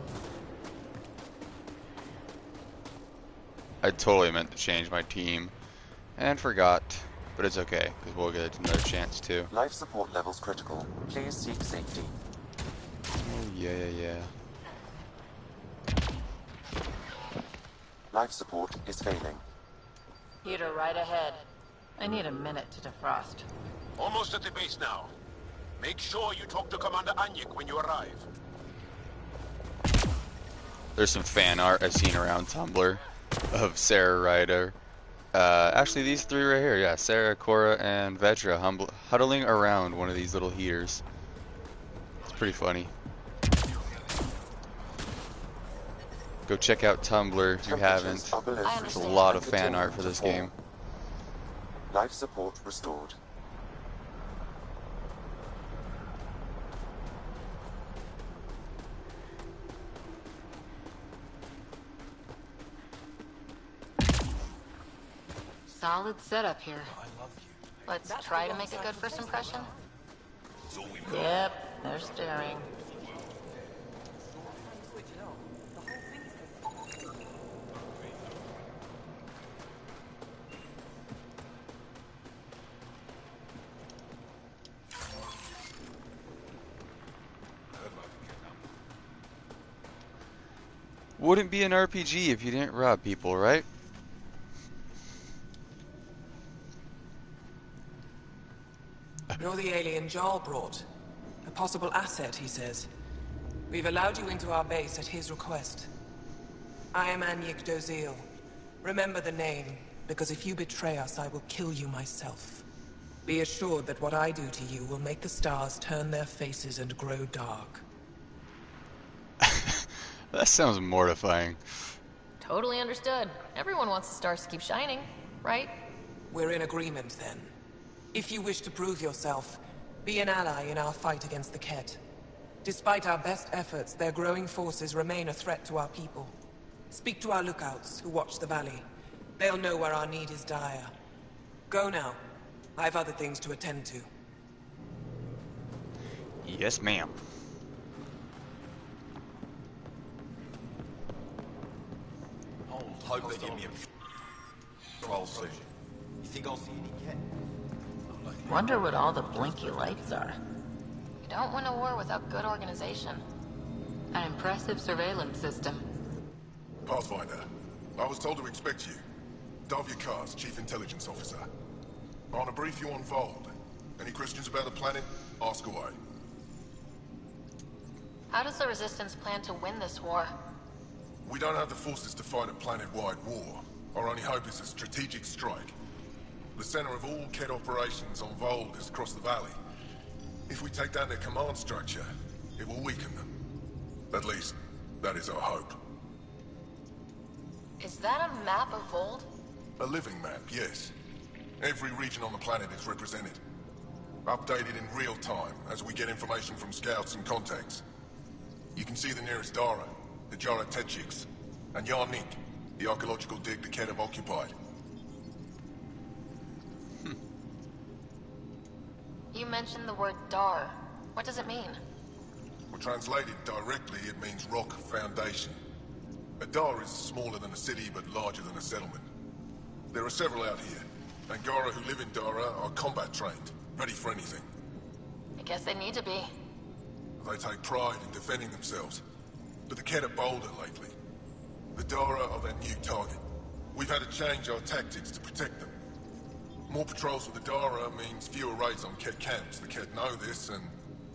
I totally meant to change my team and forgot, but it's okay because we'll get another chance to. Life support levels critical. Please seek safety. Oh yeah. Life support is failing. Heater right ahead. I need a minute to defrost. Almost at the base now. Make sure you talk to Commander Anyik when you arrive. There's some fan art I've seen around Tumblr of Sarah Ryder. Actually, these three right here, yeah, Sarah, Cora, and Vetra huddling around one of these little heaters. It's pretty funny. Go check out Tumblr if you haven't. There's a lot of fan art for this game. Life support restored. Solid setup here. Let's try to make a good first impression. Yep, they're staring. Wouldn't be an RPG if you didn't rob people, right? You're the alien Jaal brought. A possible asset, he says. We've allowed you into our base at his request. I am Anyik Dozil. Remember the name, because if you betray us, I will kill you myself. Be assured that what I do to you will make the stars turn their faces and grow dark. That sounds mortifying. Totally understood. Everyone wants the stars to keep shining, right? We're in agreement, then. If you wish to prove yourself, be an ally in our fight against the Kett. Despite our best efforts, their growing forces remain a threat to our people. Speak to our lookouts, who watch the valley. They'll know where our need is dire. Go now. I have other things to attend to. Yes, ma'am. Hope they give me a control soon. You think I'll see any Kett? Wonder what all the blinky lights are. You don't win a war without good organization. An impressive surveillance system. Pathfinder, I was told to expect you. Davia Kars, Chief Intelligence Officer. I want to brief you on Voeld. Any questions about the planet? Ask away. How does the Resistance plan to win this war? We don't have the forces to fight a planet-wide war. Our only hope is a strategic strike. The center of all Kett operations on Voeld is across the valley. If we take down their command structure, it will weaken them. At least, that is our hope. Is that a map of Voeld? A living map, yes. Every region on the planet is represented. Updated in real time as we get information from scouts and contacts. You can see the nearest Dara, the Jara Tetchiks, and Yarnik, the archaeological dig the Kett have occupied. You mentioned the word Dar. What does it mean? Well, translated directly, it means rock foundation. A Dar is smaller than a city, but larger than a settlement. There are several out here. Angara who live in Dara are combat trained, ready for anything. I guess they need to be. They take pride in defending themselves. But the Kett are bolder lately. The Dara are their new target. We've had to change our tactics to protect them. More patrols with the Dara means fewer raids on Kett camps. The Kett know this and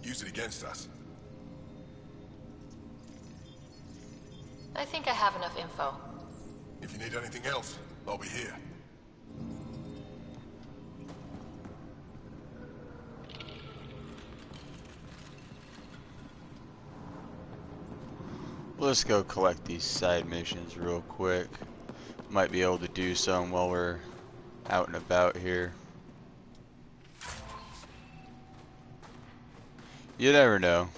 use it against us. I think I have enough info. If you need anything else, I'll be here. Let's go collect these side missions real quick. Might be able to do some while we're out and about here. You never know.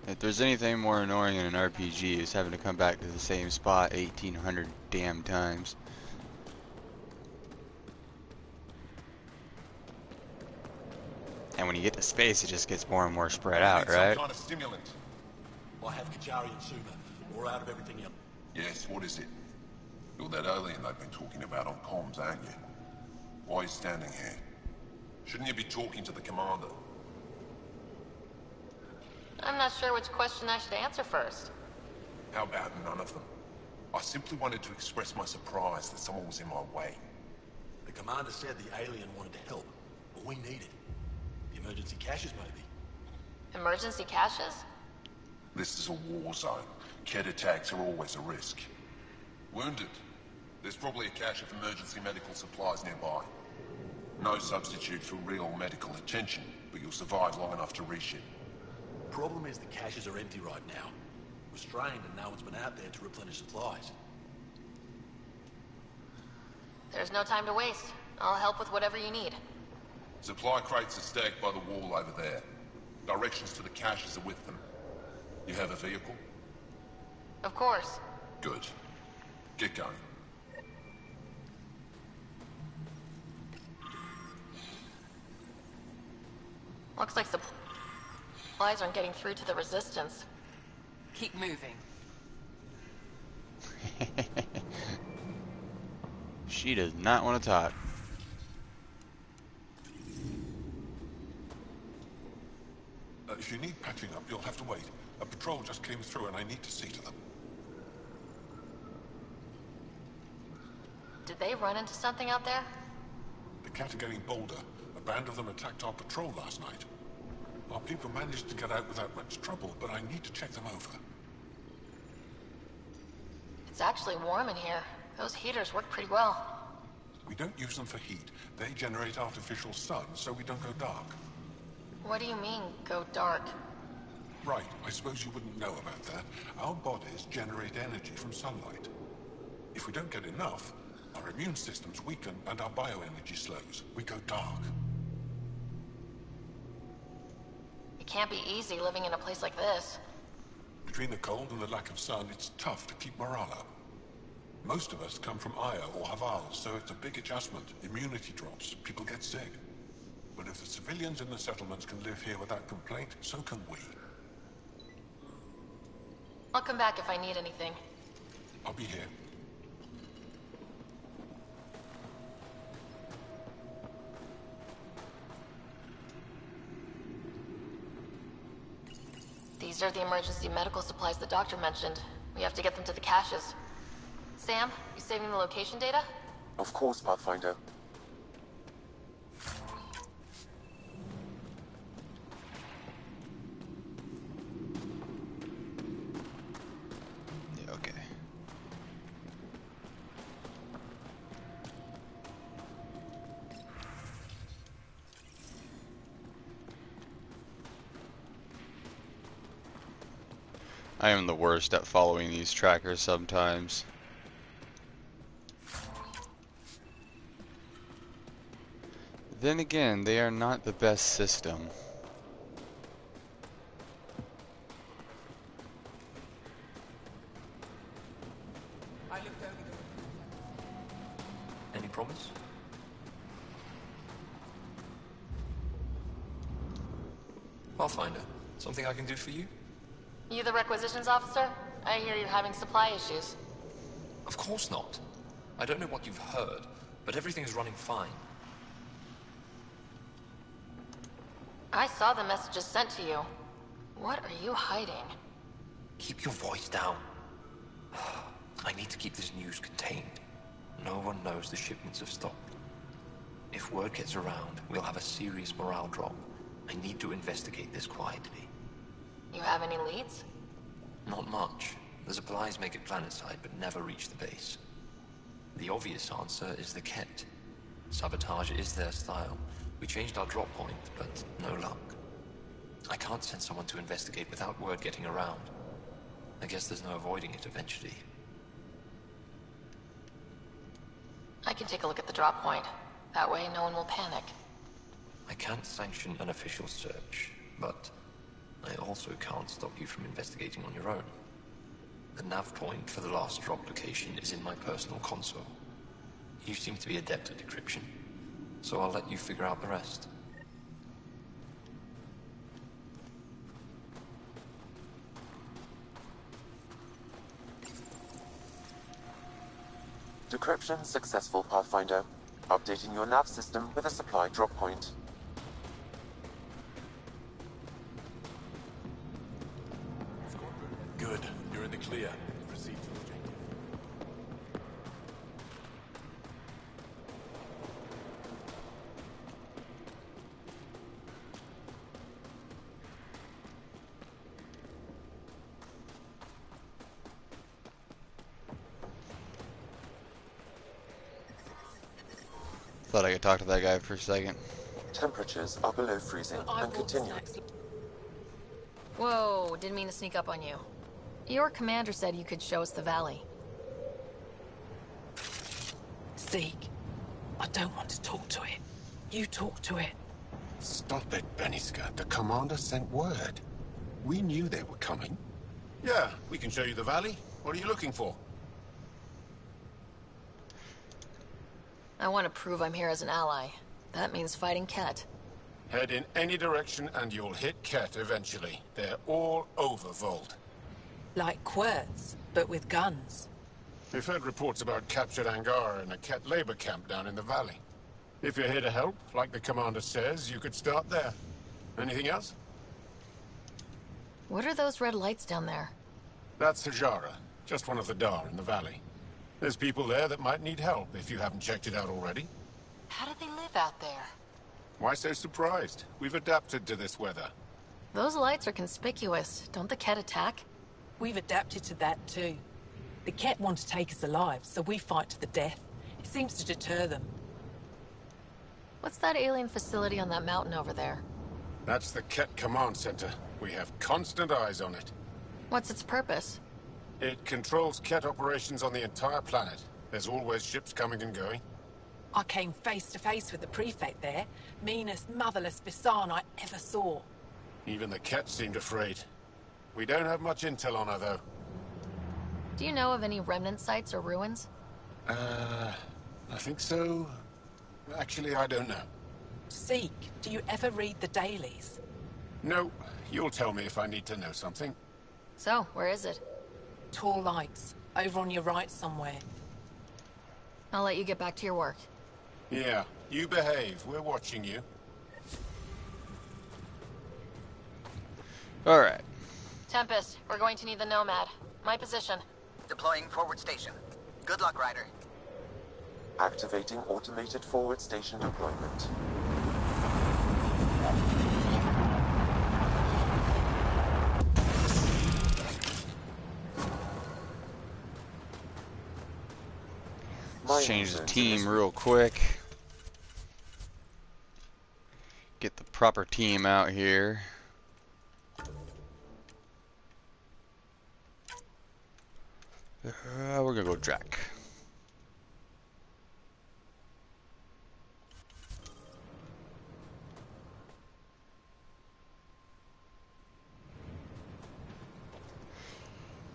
If there's anything more annoying in an RPG is having to come back to the same spot 1800 damn times. And when you get to space, it just gets more and more spread out, right? Some kind of stimulant. I have Kajari and Suna. We're out of everything else. Yes, what is it? You're that alien they've been talking about on comms, aren't you? Why are you standing here? Shouldn't you be talking to the commander? I'm not sure which question I should answer first. How about none of them? I simply wanted to express my surprise that someone was in my way. The commander said the alien wanted to help, but we need it. The emergency caches, maybe. Emergency caches? This is a war zone. Kett attacks are always a risk. Wounded. There's probably a cache of emergency medical supplies nearby. No substitute for real medical attention, but you'll survive long enough to reship. Problem is the caches are empty right now. Restrained and no one's been out there to replenish supplies. There's no time to waste. I'll help with whatever you need. Supply crates are stacked by the wall over there. Directions to the caches are with them. You have a vehicle? Of course. Good. Get going. Looks like supplies aren't getting through to the Resistance. Keep moving. She does not want to talk. If you need patching up, you'll have to wait. A patrol just came through and I need to see to them. Did they run into something out there? The Kett are getting bolder. A band of them attacked our patrol last night. Our people managed to get out without much trouble, but I need to check them over. It's actually warm in here. Those heaters work pretty well. We don't use them for heat. They generate artificial sun, so we don't go dark. What do you mean, go dark? Right, I suppose you wouldn't know about that. Our bodies generate energy from sunlight. If we don't get enough, our immune systems weaken and our bioenergy slows. We go dark. It can't be easy living in a place like this. Between the cold and the lack of sun, it's tough to keep morale up. Most of us come from Aya or Haval, so it's a big adjustment. Immunity drops, people get sick. But if the civilians in the settlements can live here without complaint, so can we. I'll come back if I need anything. I'll be here. These are the emergency medical supplies the doctor mentioned. We have to get them to the caches. Sam, you saving the location data? Of course, Pathfinder. Yeah, okay. I am the worst at following these trackers sometimes. Then again, they are not the best system. Any promise? Pathfinder, something I can do for you? You the requisitions officer? I hear you're having supply issues. Of course not. I don't know what you've heard, but everything is running fine. I saw the messages sent to you. What are you hiding? Keep your voice down. I need to keep this news contained. No one knows the shipments have stopped. If word gets around, we'll have a serious morale drop. I need to investigate this quietly. You have any leads? Not much. The supplies make it planetside, but never reach the base. The obvious answer is the Kett. Sabotage is their style. We changed our drop point, but no luck. I can't send someone to investigate without word getting around. I guess there's no avoiding it eventually. I can take a look at the drop point. That way, no one will panic. I can't sanction an official search, but I also can't stop you from investigating on your own. The nav point for the last drop location is in my personal console. You seem to be adept at decryption, so I'll let you figure out the rest. Decryption successful, Pathfinder. Updating your nav system with a supply drop point. Good. You're in the clear. Proceed to objective. Thought I could talk to that guy for a second. Temperatures are below freezing and continue. Whoa, didn't mean to sneak up on you. Your commander said you could show us the valley. Zeke, I don't want to talk to it. You talk to it. Stop it, Beniska. The commander sent word. We knew they were coming. Yeah, we can show you the valley. What are you looking for? I want to prove I'm here as an ally. That means fighting Kett. Head in any direction and you'll hit Kett eventually. They're all over Voeld. Like Quirts, but with guns. We've heard reports about captured Angara in a Kett labor camp down in the valley. If you're here to help, like the commander says, you could start there. Anything else? What are those red lights down there? That's Hajara, just one of the Dar in the valley. There's people there that might need help if you haven't checked it out already. How do they live out there? Why so surprised? We've adapted to this weather. Those lights are conspicuous. Don't the Kett attack? We've adapted to that too. The Kett want to take us alive, so we fight to the death. It seems to deter them. What's that alien facility on that mountain over there? That's the Kett Command Center. We have constant eyes on it. What's its purpose? It controls Kett operations on the entire planet. There's always ships coming and going. I came face to face with the prefect there. Meanest, motherless Bisan I ever saw. Even the Kett seemed afraid. We don't have much intel on her, though. Do you know of any remnant sites or ruins? I think so. Actually, I don't know. Zeke, do you ever read the dailies? No, you'll tell me if I need to know something. So, where is it? Tall lights, over on your right somewhere. I'll let you get back to your work. Yeah, you behave. We're watching you. Alright. Tempest, we're going to need the Nomad. My position. Deploying forward station. Good luck, Ryder. Activating automated forward station deployment. Let's change the team real quick. Get the proper team out here. We're gonna go Drac.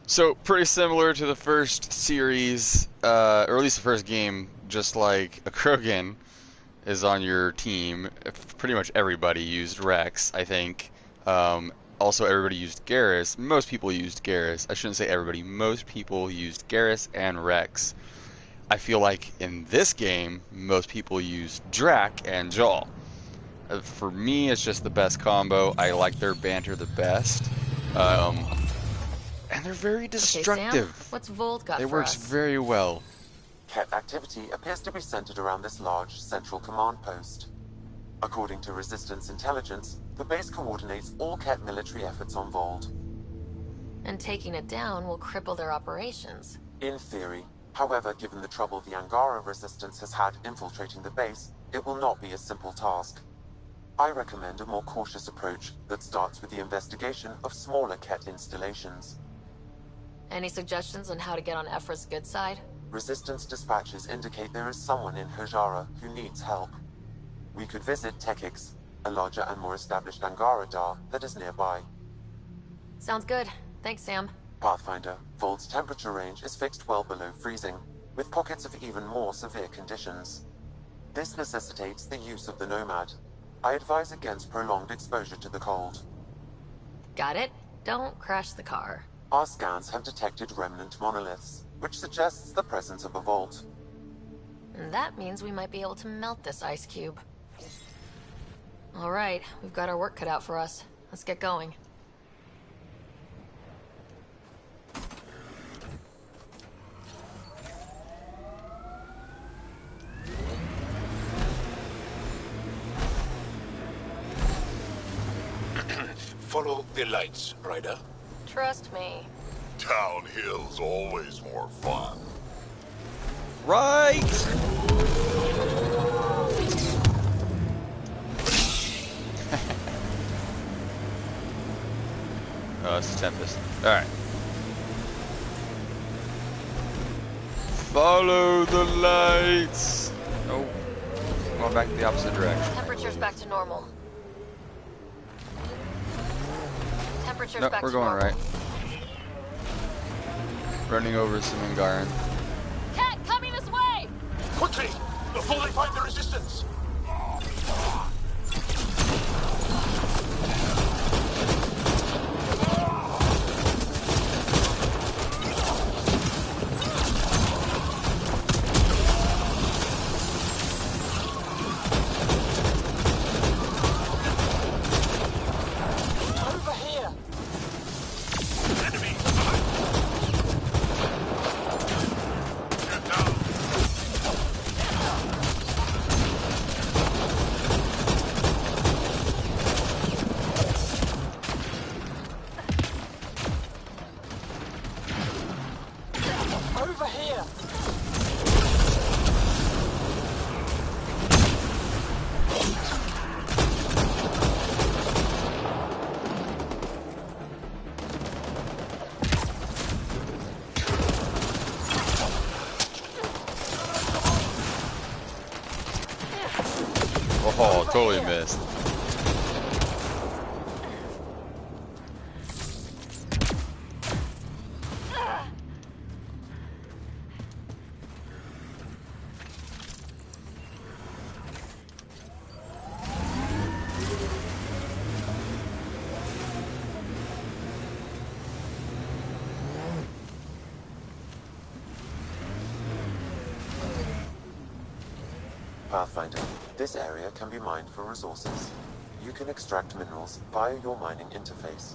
So, pretty similar to the first series, or at least the first game, just like a Krogan is on your team. Pretty much everybody used Rex, I think. Also, everybody used Garrus. Most people used Garrus. I shouldn't say everybody. Most people used Garrus and Rex. I feel like in this game, most people used Drac and Jaal. For me, it's just the best combo. I like their banter the best. And they're very destructive. Okay, Sam, what's Voeld got it for works us? very well. Kett activity appears to be centered around this large central command post. According to Resistance intelligence, the base coordinates all Kett military efforts on Voeld. And taking it down will cripple their operations. In theory. However, given the trouble the Angara Resistance has had infiltrating the base, it will not be a simple task. I recommend a more cautious approach that starts with the investigation of smaller Kett installations. Any suggestions on how to get on Ephra's good side? Resistance dispatches indicate there is someone in Hajara who needs help. We could visit Tekix, a larger and more established Angara Dar that is nearby. Sounds good. Thanks, Sam. Pathfinder, Voeld's temperature range is fixed well below freezing, with pockets of even more severe conditions. This necessitates the use of the Nomad. I advise against prolonged exposure to the cold. Got it. Don't crash the car. Our scans have detected remnant monoliths, which suggests the presence of a vault. And that means we might be able to melt this ice cube. All right, we've got our work cut out for us. Let's get going. Follow the lights, Ryder. Trust me. Downhill's always more fun. Right! Oh, it's Tempest. Alright. Follow the lights! Oh. Going back the opposite direction. Temperature's back to normal. Temperature's Nope, back we're to going normal. right. Running over some Angaran. Kett, coming this way! Quickly! Before they find the resistance! Over here! Enemy! Get down! Over here! Oh, totally missed. Pathfinder, this area can be mined for resources. You can extract minerals via your mining interface.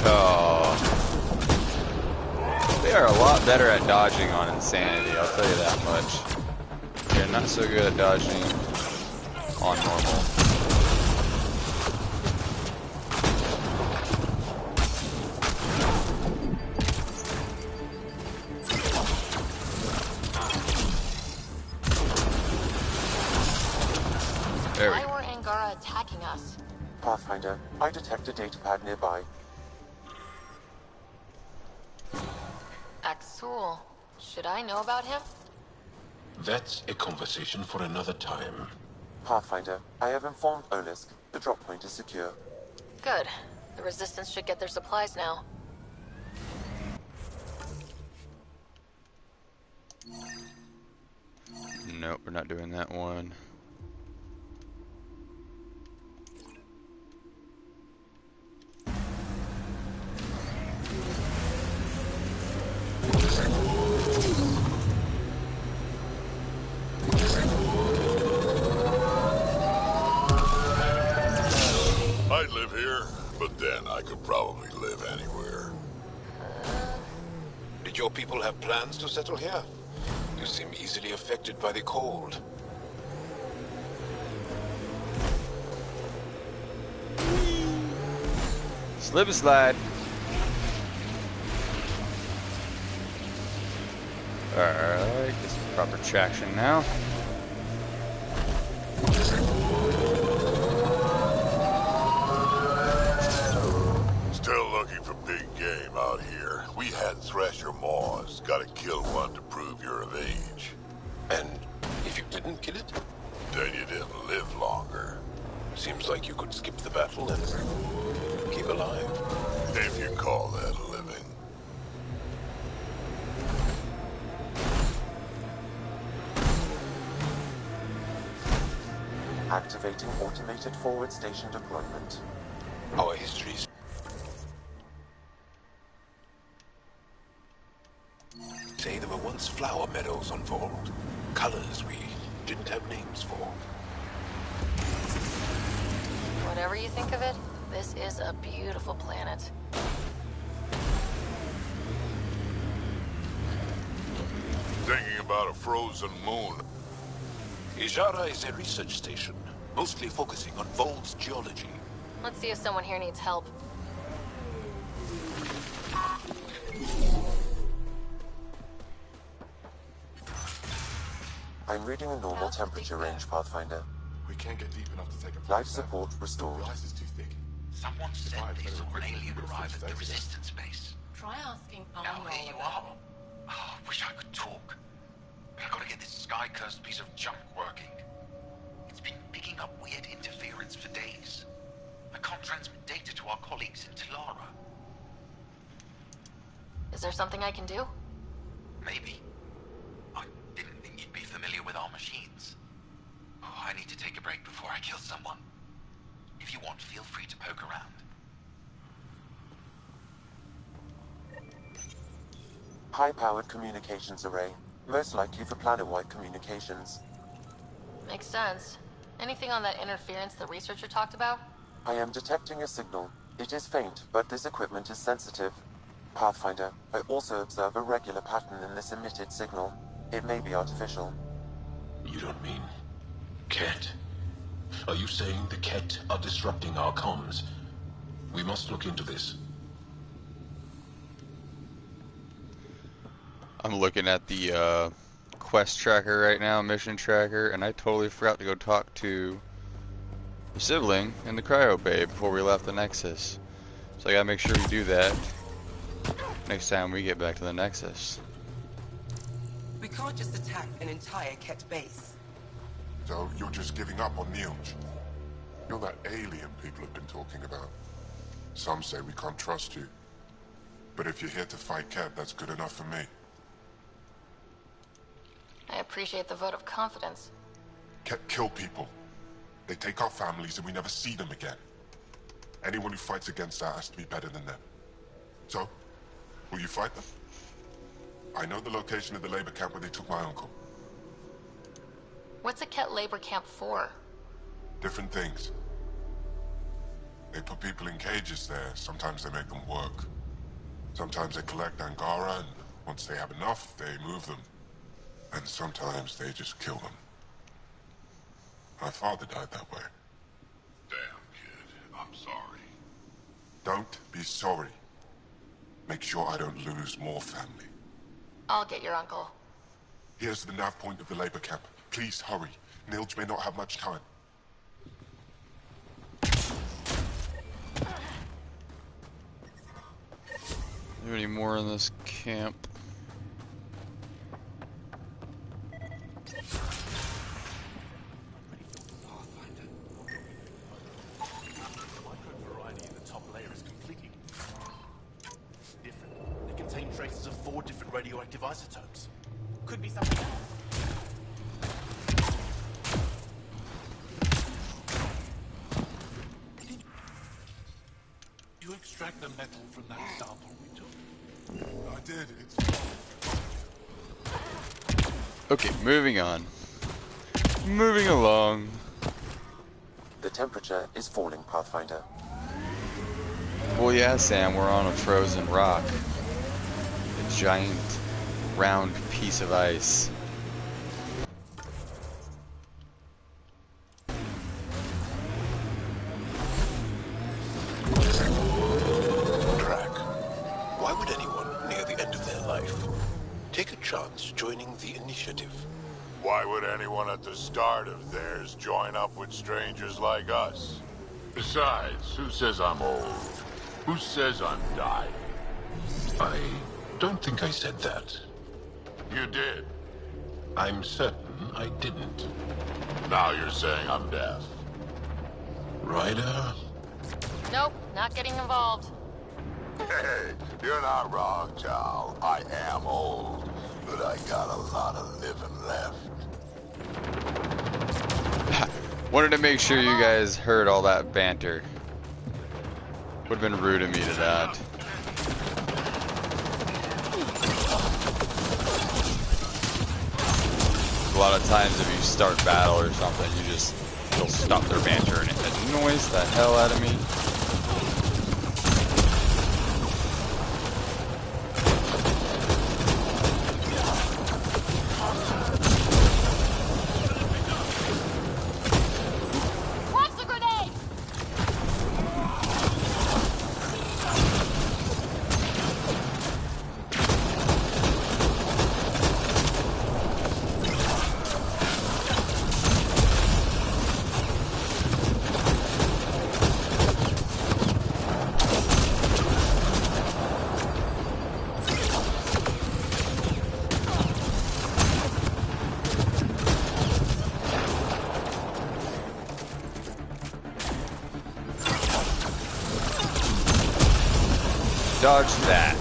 Oh. They are a lot better at dodging on Insanity, I'll tell you that much. They're not so good at dodging on normal. There we go. Why were Angara attacking us? Pathfinder, I detect a datapad nearby. Axul. Should I know about him? That's a conversation for another time. Pathfinder, I have informed Olisk. The drop point is secure. Good. The Resistance should get their supplies now. Nope, we're not doing that one. I'd live here, but then I could probably live anywhere. Did your people have plans to settle here? You seem easily affected by the cold. Slip and slide. Alright, get some proper traction now. Still looking for big game out here. We had Thresher Maws. Gotta kill one to prove you're of age. And if you didn't kill it? Then you didn't live longer. Seems like you could skip the battle and keep alive. If you call that living. Activating automated forward station deployment. Our histories say there were once flower meadows on Voeld. Colors we didn't have names for. Whatever you think of it, this is a beautiful planet. Thinking about a frozen moon. Ijara is a research station, mostly focusing on Voeld's geology. Let's see if someone here needs help. I'm reading a normal temperature range, Pathfinder. We can't get deep enough to take a Life support restored. The ice is too thick. Someone said they saw an alien arrive at the Resistance base. Try asking Now Arnold here you about are. Oh, wish I could talk. But I gotta get this sky-cursed piece of junk working. It's been picking up weird interference for days. I can't transmit data to our colleagues in Talara. Is there something I can do? Maybe. I didn't think you'd be familiar with our machines. Oh, I need to take a break before I kill someone. If you want, feel free to poke around. High-powered communications array. Most likely for planet-wide communications. Makes sense. Anything on that interference the researcher talked about? I am detecting a signal. It is faint, but this equipment is sensitive. Pathfinder, I also observe a regular pattern in this emitted signal. It may be artificial. You don't mean Kett? Are you saying the Kett are disrupting our comms? We must look into this. I'm looking at the quest tracker right now, mission tracker, and I totally forgot to go talk to the sibling in the cryo bay before we left the Nexus. So I gotta make sure we do that next time we get back to the Nexus. We can't just attack an entire Kett base. So you're just giving up on Nilj? You're that alien people have been talking about. Some say we can't trust you. But if you're here to fight Kett, that's good enough for me. I appreciate the vote of confidence. Kett kill people. They take our families and we never see them again. Anyone who fights against that has to be better than them. So, will you fight them? I know the location of the labor camp where they took my uncle. What's a Kett labor camp for? Different things. They put people in cages there. Sometimes they make them work. Sometimes they collect Angara, and once they have enough, they move them. And sometimes they just kill them. My father died that way. Damn, kid. I'm sorry. Don't be sorry. Make sure I don't lose more family. I'll get your uncle. Here's the nav point of the labor camp. Please hurry. Nilj may not have much time. Are there any more in this camp? Traces of 4 different radioactive isotopes. Could be something else. Did you extract the metal from that sample we took? I did. Okay, moving on. Moving along. The temperature is falling, Pathfinder. Well, yeah, Sam, we're on a frozen rock. Giant round piece of ice. Track. Why would anyone near the end of their life take a chance joining the initiative? Why would anyone at the start of theirs join up with strangers like us? Besides, who says I'm old? Who says I'm dying? I don't think I said that. You did. I'm certain I didn't. Now you're saying I'm deaf. Ryder? Nope, not getting involved. Hey, you're not wrong, Jaal. I am old, but I got a lot of living left. Wanted to make sure you guys heard all that banter. Would have been rude of me to not. A lot of times if you start battle or something, you'll stop their banter and it annoys the hell out of me. Watch the grenade! Dodge that.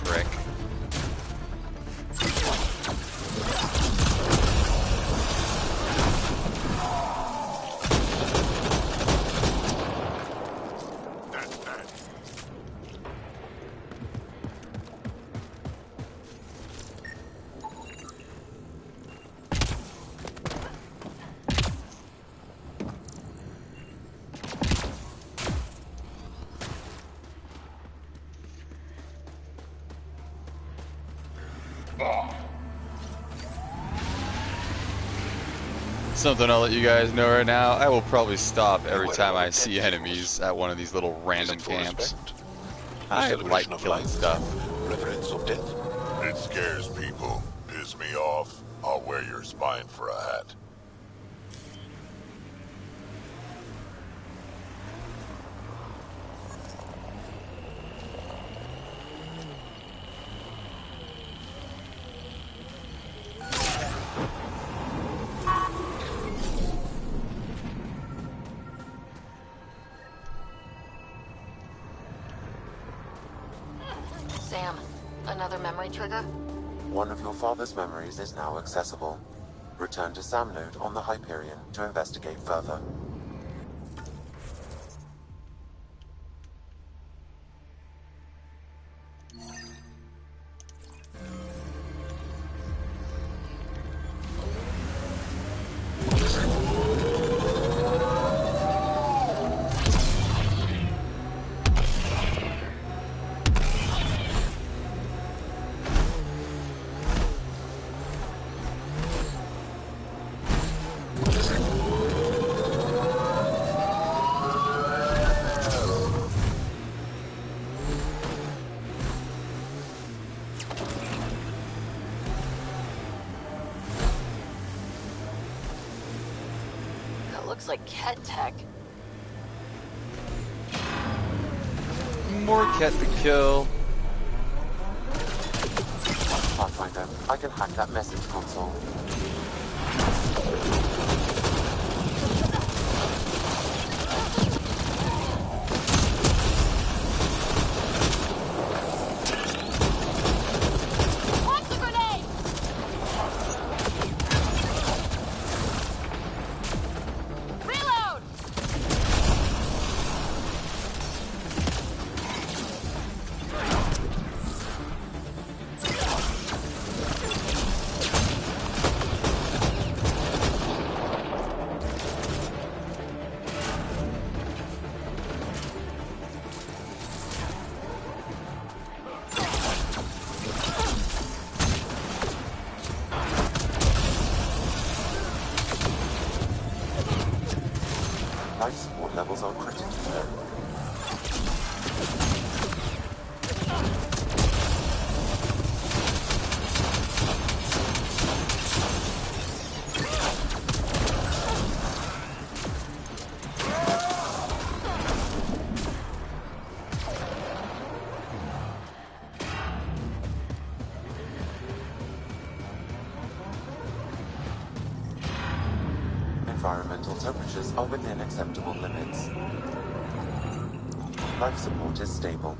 Prick. Something I'll let you guys know right now, I will probably stop every time I see enemies at one of these little random camps. I like killing stuff. Reverence of death? It's It scares people. Piss me off, I'll wear your spine for a hat. Sam, another memory trigger? One of your father's memories is now accessible. Return to Sam Node on the Hyperion to investigate further. Looks like Kett tech. More Kett to kill. Pathfinder, I can hack that message console. Life support levels are critically low. Environmental temperatures are within acceptable limits. Life support is stable.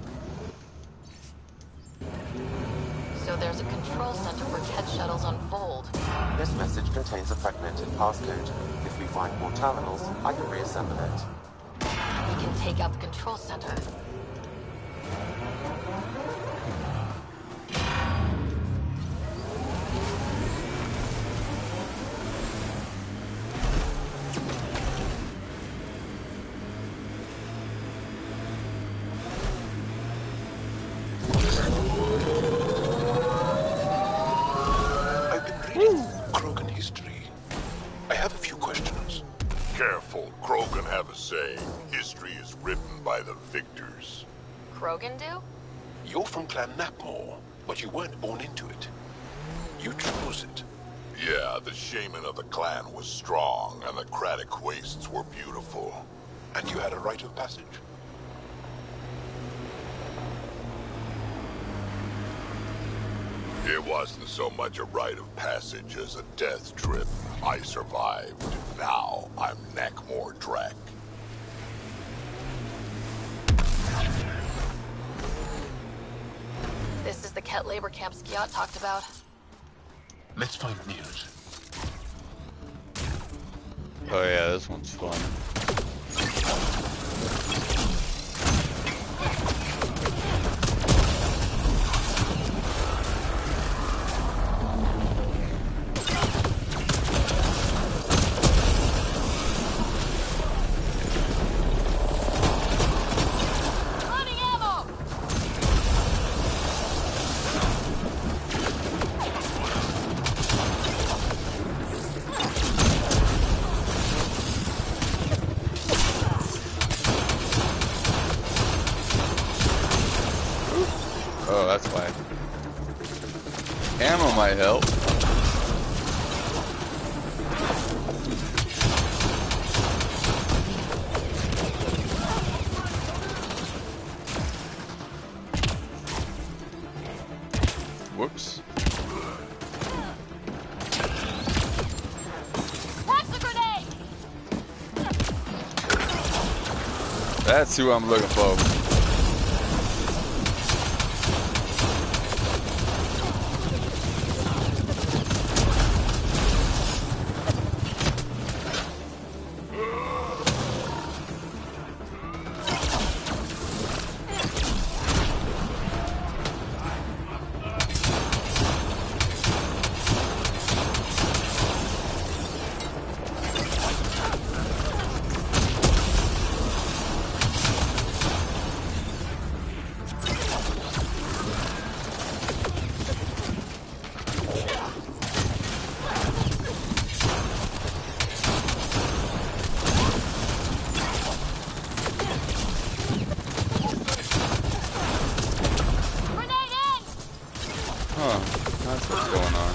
So there's a control center for Kett shuttles on Voeld. This message contains a fragmented passcode. If we find more terminals, I can reassemble it. We can take out the control center. Careful, Krogan have a saying. History is written by the victors. Krogan do? You're from Clan Napmore, but you weren't born into it. You chose it. Yeah, the shaman of the clan was strong, and the Kratic wastes were beautiful. And you had a rite of passage. It wasn't so much a rite of passage as a death trip. I survived. Now I'm Nakmor Drek. This is the Kett labor camp Skiat talked about. Let's find news. Oh yeah, this one's fun. Oh, that's why. Ammo might help. Whoops. That's who I'm looking for. Huh, that's what's going on.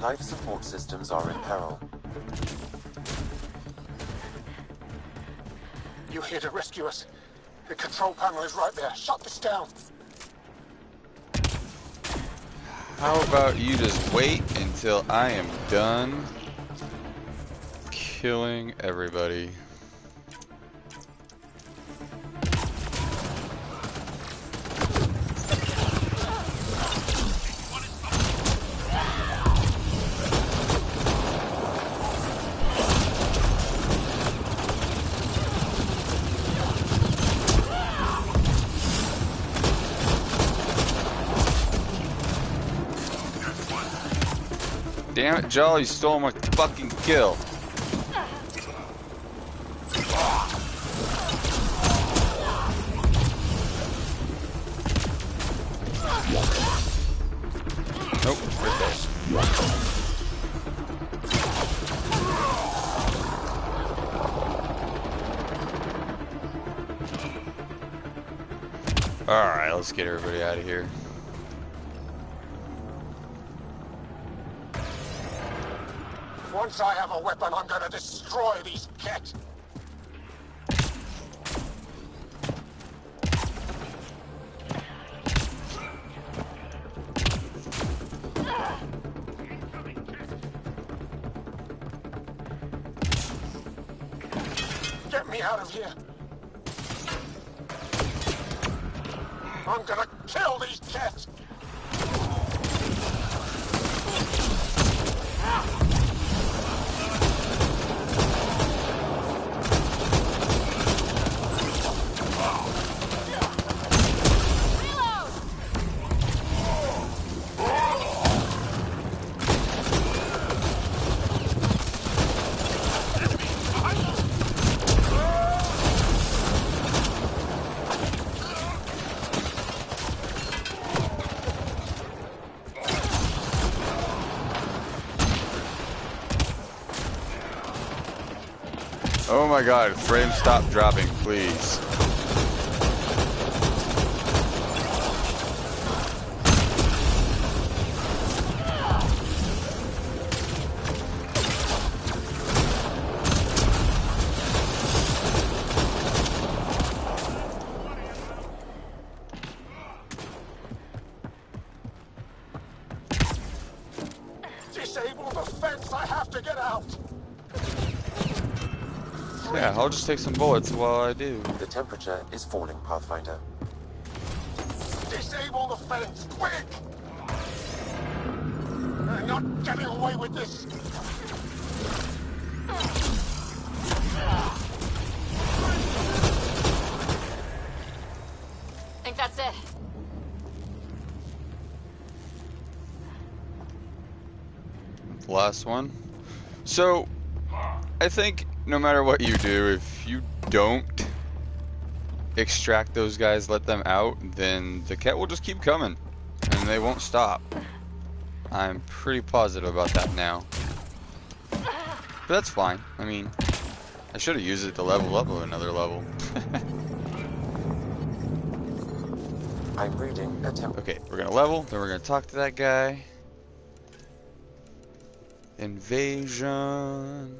Life support systems are in peril. You're here to rescue us. The control panel is right there. Shut this down. How about you just wait until I am done killing everybody? Damn it, Jaal, you stole my fucking kill. Nope, right there. Alright, let's get everybody out of here. Once I have a weapon, I'm gonna destroy these Kett. Get me out of here. I'm gonna kill these Kett. Oh my god, frame stop dropping, please. Disable the fence, I have to get out! Yeah, I'll just take some bullets while I do. The temperature is falling, Pathfinder. Disable the fence, quick! You're not getting away with this! Think that's it. Last one. So, I think no matter what you do, if you don't extract those guys, let them out, then the Kett will just keep coming and they won't stop. I'm pretty positive about that now. But that's fine. I mean, I should have used it to level up another level. I'm reading a temp. Okay, we're gonna level, then we're gonna talk to that guy. Invasion.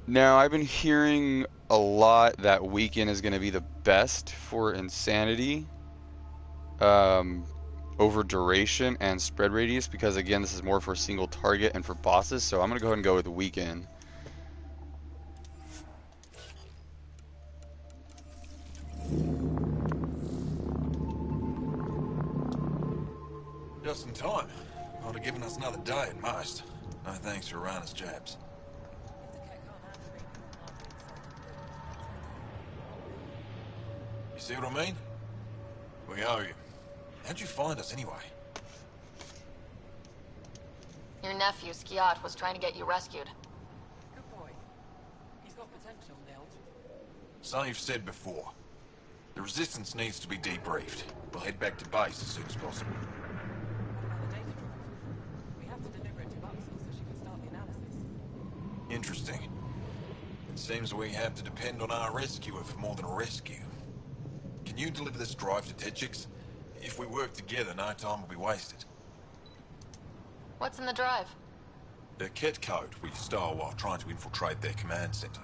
Now, I've been hearing a lot that weekend is gonna be the best for insanity. Over duration and spread radius, because again, this is more for a single target and for bosses, so I'm gonna go ahead and go with the weekend. Just in time. Ought have given us another day at most. No thanks for Rana's jabs. You see what I mean? We owe you. How'd you find us anyway? Your nephew, Skiat, was trying to get you rescued. Good boy. He's got potential, Neld. Something you've said before. The Resistance needs to be debriefed. We'll head back to base as soon as possible. We have to deliver it to Buxel so she can start the analysis. Interesting. It seems we have to depend on our rescuer for more than a rescue. Can you deliver this drive to Tetchix? If we work together, no time will be wasted. What's in the drive? The Kett code we stole while trying to infiltrate their command center.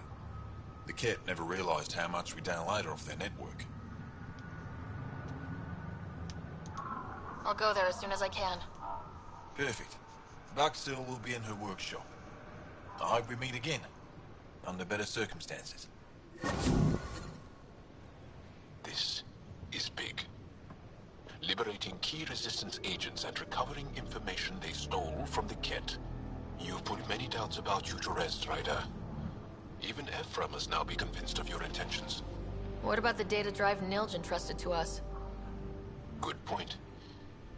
The Kett never realized how much we downloaded off their network. I'll go there as soon as I can. Perfect. Buxel will be in her workshop. I hope we meet again, under better circumstances. This is big. Liberating key Resistance agents and recovering information they stole from the Kett. You've put many doubts about you to rest, Ryder. Even Ephra must now be convinced of your intentions. What about the data drive Nilj entrusted to us? Good point.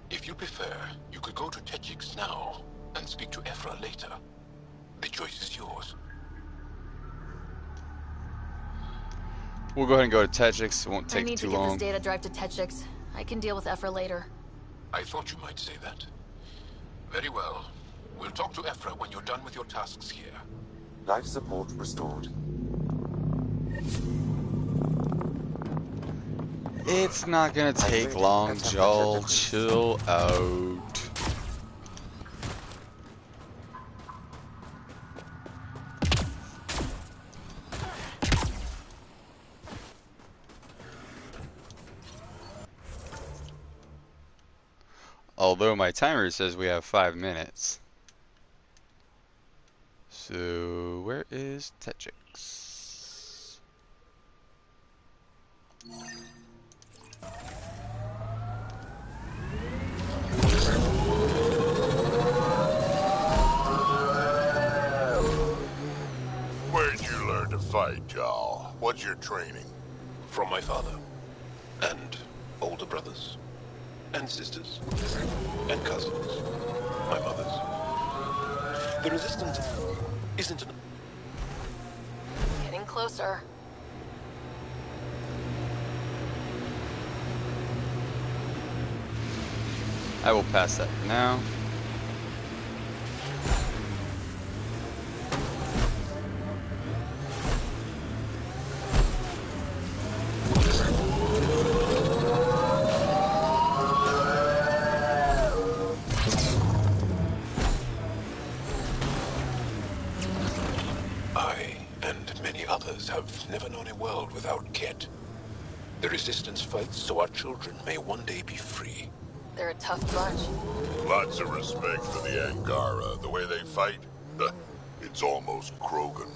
If you prefer, you could go to Tetchix now and speak to Ephra later. The choice is yours. We'll go ahead and go to Tetchix. It won't take too long. I need to get this data drive to Tetchix. I can deal with Ephra later. I thought you might say that. Very well. We'll talk to Ephra when you're done with your tasks here. Life support restored. It's not gonna take long, Jaal. Chill out. Although my timer says we have 5 minutes. So, where is Tetchix? Where'd you learn to fight, Jaal? What's your training? From my father. And older brothers. And sisters. And cousins. My mother's. The Resistance isn't an... Getting closer. I will pass that for now. Have never known a world without Kett. The Resistance fights so our children may one day be free. They're a tough bunch. Lots of respect for the Angara. The way they fight, it's almost Krogan.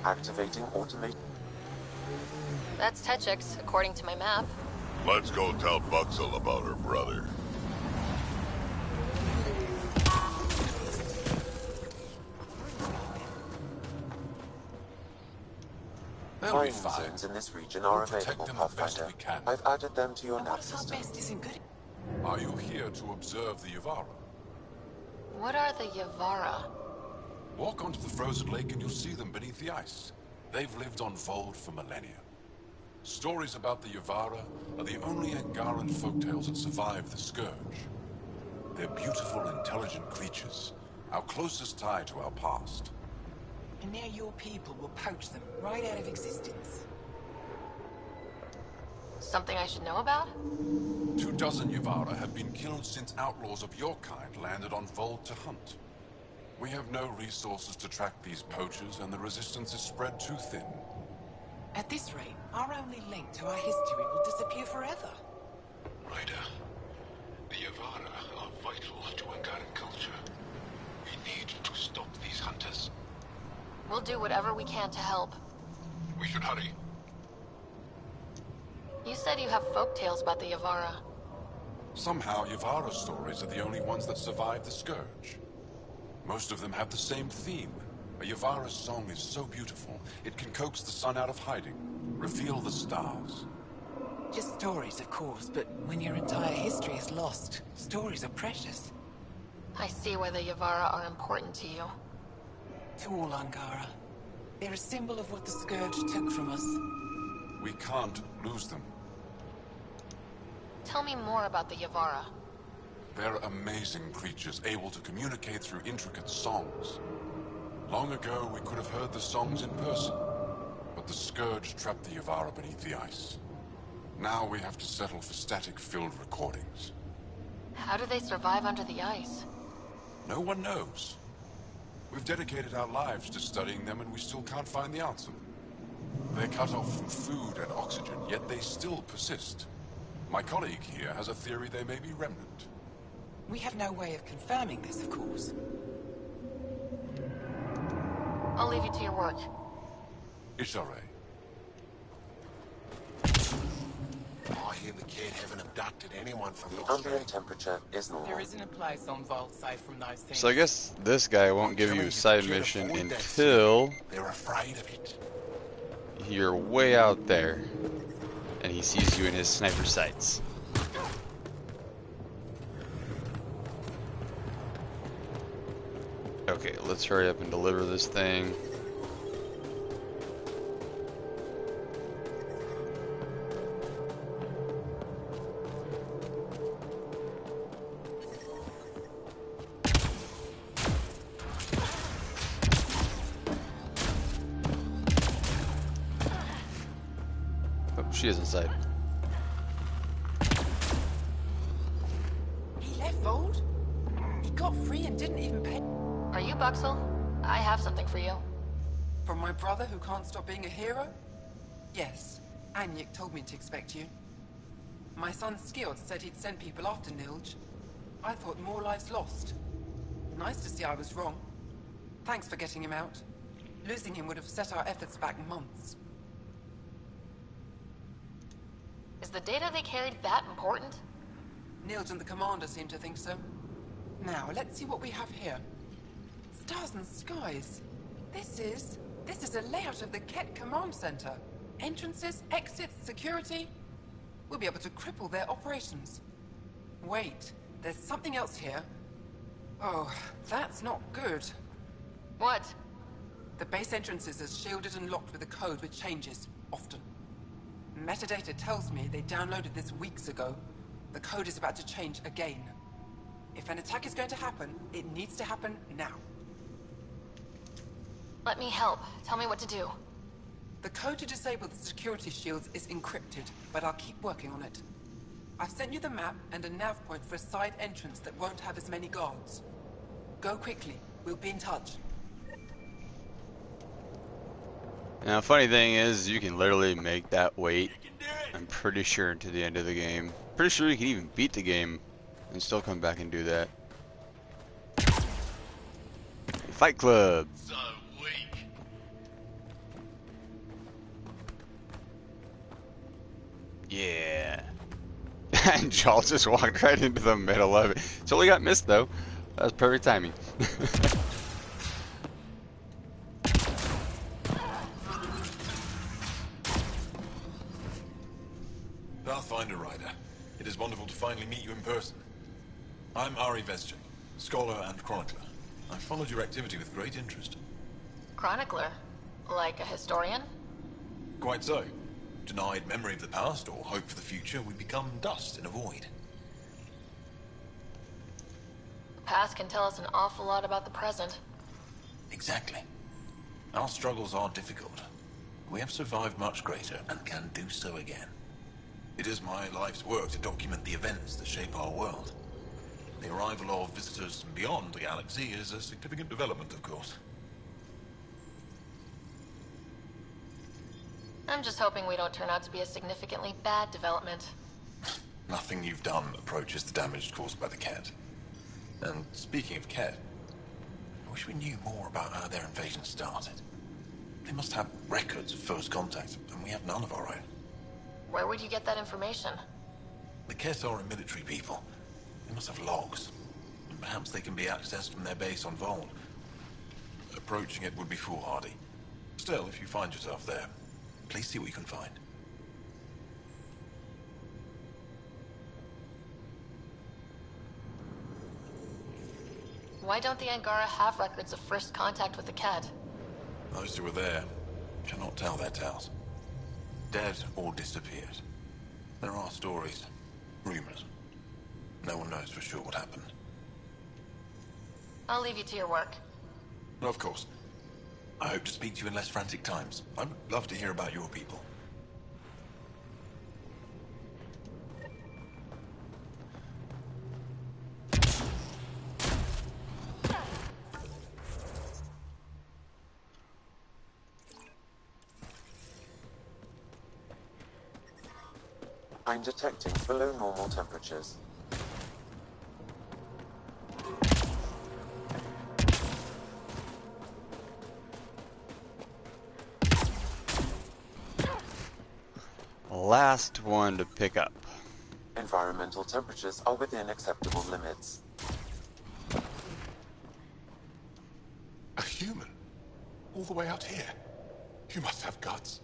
Activating automate. That's Tetchix, according to my map. Let's go tell Buxel about her brother. Mining zones in this region are available, Pathfinder. I've added them to your nav system. Are you here to observe the Yavara? What are the Yavara? Walk onto the frozen lake and you'll see them beneath the ice. They've lived on Voeld for millennia. Stories about the Yavara are the only Angaran folktales that survive the Scourge. They're beautiful, intelligent creatures. Our closest tie to our past. And now your people will poach them right out of existence. Something I should know about? 24 Yavara have been killed since outlaws of your kind landed on Voeld to hunt. We have no resources to track these poachers, and the resistance is spread too thin. At this rate, our only link to our history will disappear forever. Ryder, the Yavara are vital to Angaran culture. We need to stop these hunters. We'll do whatever we can to help. We should hurry. You said you have folktales about the Yavara. Somehow, Yavara stories are the only ones that survive the Scourge. Most of them have the same theme. A Yavara song is so beautiful, it can coax the sun out of hiding, reveal the stars. Just stories, of course, but when your entire history is lost, stories are precious. I see why the Yavara are important to you. To all Angara. They're a symbol of what the Scourge took from us. We can't lose them. Tell me more about the Yavara. They're amazing creatures, able to communicate through intricate songs. Long ago, we could have heard the songs in person, but the Scourge trapped the Yavara beneath the ice. Now we have to settle for static-filled recordings. How do they survive under the ice? No one knows. We've dedicated our lives to studying them, and we still can't find the answer. They're cut off from food and oxygen, yet they still persist. My colleague here has a theory they may be remnant. We have no way of confirming this, of course. I'll leave you to your work. Ishare. I hear the kid haven't abducted anyone from The ambient temperature is normal. There isn't a place on Voeld safe from those things. So I guess this guy won't give you a side mission until they're afraid of it. you're way out there and he sees you in his sniper sights. Okay, let's hurry up and deliver this thing. Oh, she is inside. He left Voeld? He got free and didn't even pay. Are you Buxel? I have something for you. From my brother who can't stop being a hero? Yes, Anyik told me to expect you. My son Skjord said he'd send people after Nilj. I thought more lives lost. Nice to see I was wrong. Thanks for getting him out. Losing him would have set our efforts back months. Is the data they carried that important? Nilj and the commander seem to think so. Now, let's see what we have here. Stars and skies. This is a layout of the Kett command center. Entrances, exits, security. We'll be able to cripple their operations. Wait, there's something else here. Oh, that's not good. What? The base entrances are shielded and locked with a code which changes, often. Metadata tells me they downloaded this weeks ago. The code is about to change again. If an attack is going to happen, it needs to happen now. Let me help. Tell me what to do. The code to disable the security shields is encrypted, but I'll keep working on it. I've sent you the map and a nav point for a side entrance that won't have as many guards. Go quickly. We'll be in touch. Now, funny thing is, you can literally make that wait, I'm pretty sure, to the end of the game. Pretty sure you can even beat the game and still come back and do that. Fight Club! So weak. Yeah. And Jaal just walked right into the middle of it. Totally got missed though. That was perfect timing. Pathfinder Rider, it is wonderful to finally meet you in person. I'm Ari Vesjak, scholar and chronicler. I've followed your activity with great interest. Chronicler? Like a historian? Quite so. Denied memory of the past or hope for the future, we become dust in a void. past can tell us an awful lot about the present. Exactly. Our struggles are difficult. We have survived much greater and can do so again. It is my life's work to document the events that shape our world. The arrival of visitors from beyond the galaxy is a significant development, of course. I'm just hoping we don't turn out to be a significantly bad development. Nothing you've done approaches the damage caused by the Kett. And speaking of Kett, I wish we knew more about how their invasion started. They must have records of first contact, and we have none of our own. Where would you get that information? The Kett are a military people. They must have logs. And perhaps they can be accessed from their base on Voeld. Approaching it would be foolhardy. Still, if you find yourself there, please see what you can find. Why don't the Angara have records of first contact with the Kett? Those who were there cannot tell their tales. Dead or disappeared. There are stories, rumors. No one knows for sure what happened. I'll leave you to your work. Of course. I hope to speak to you in less frantic times. I would love to hear about your people. I'm detecting below normal temperatures. Last one to pick up. Environmental temperatures are within acceptable limits. A human? All the way out here? You must have guts.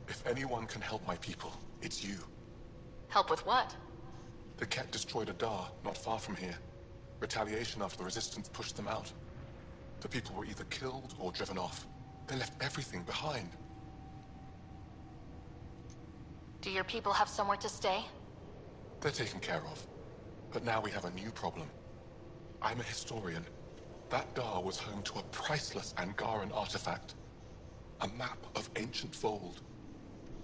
If anyone can help my people, it's you. Help with what? The Kett destroyed a Dar not far from here. Retaliation after the Resistance pushed them out. The people were either killed or driven off. They left everything behind. Do your people have somewhere to stay? They're taken care of. But now we have a new problem. I'm a historian. That Dar was home to a priceless Angaran artifact. A map of ancient Voeld.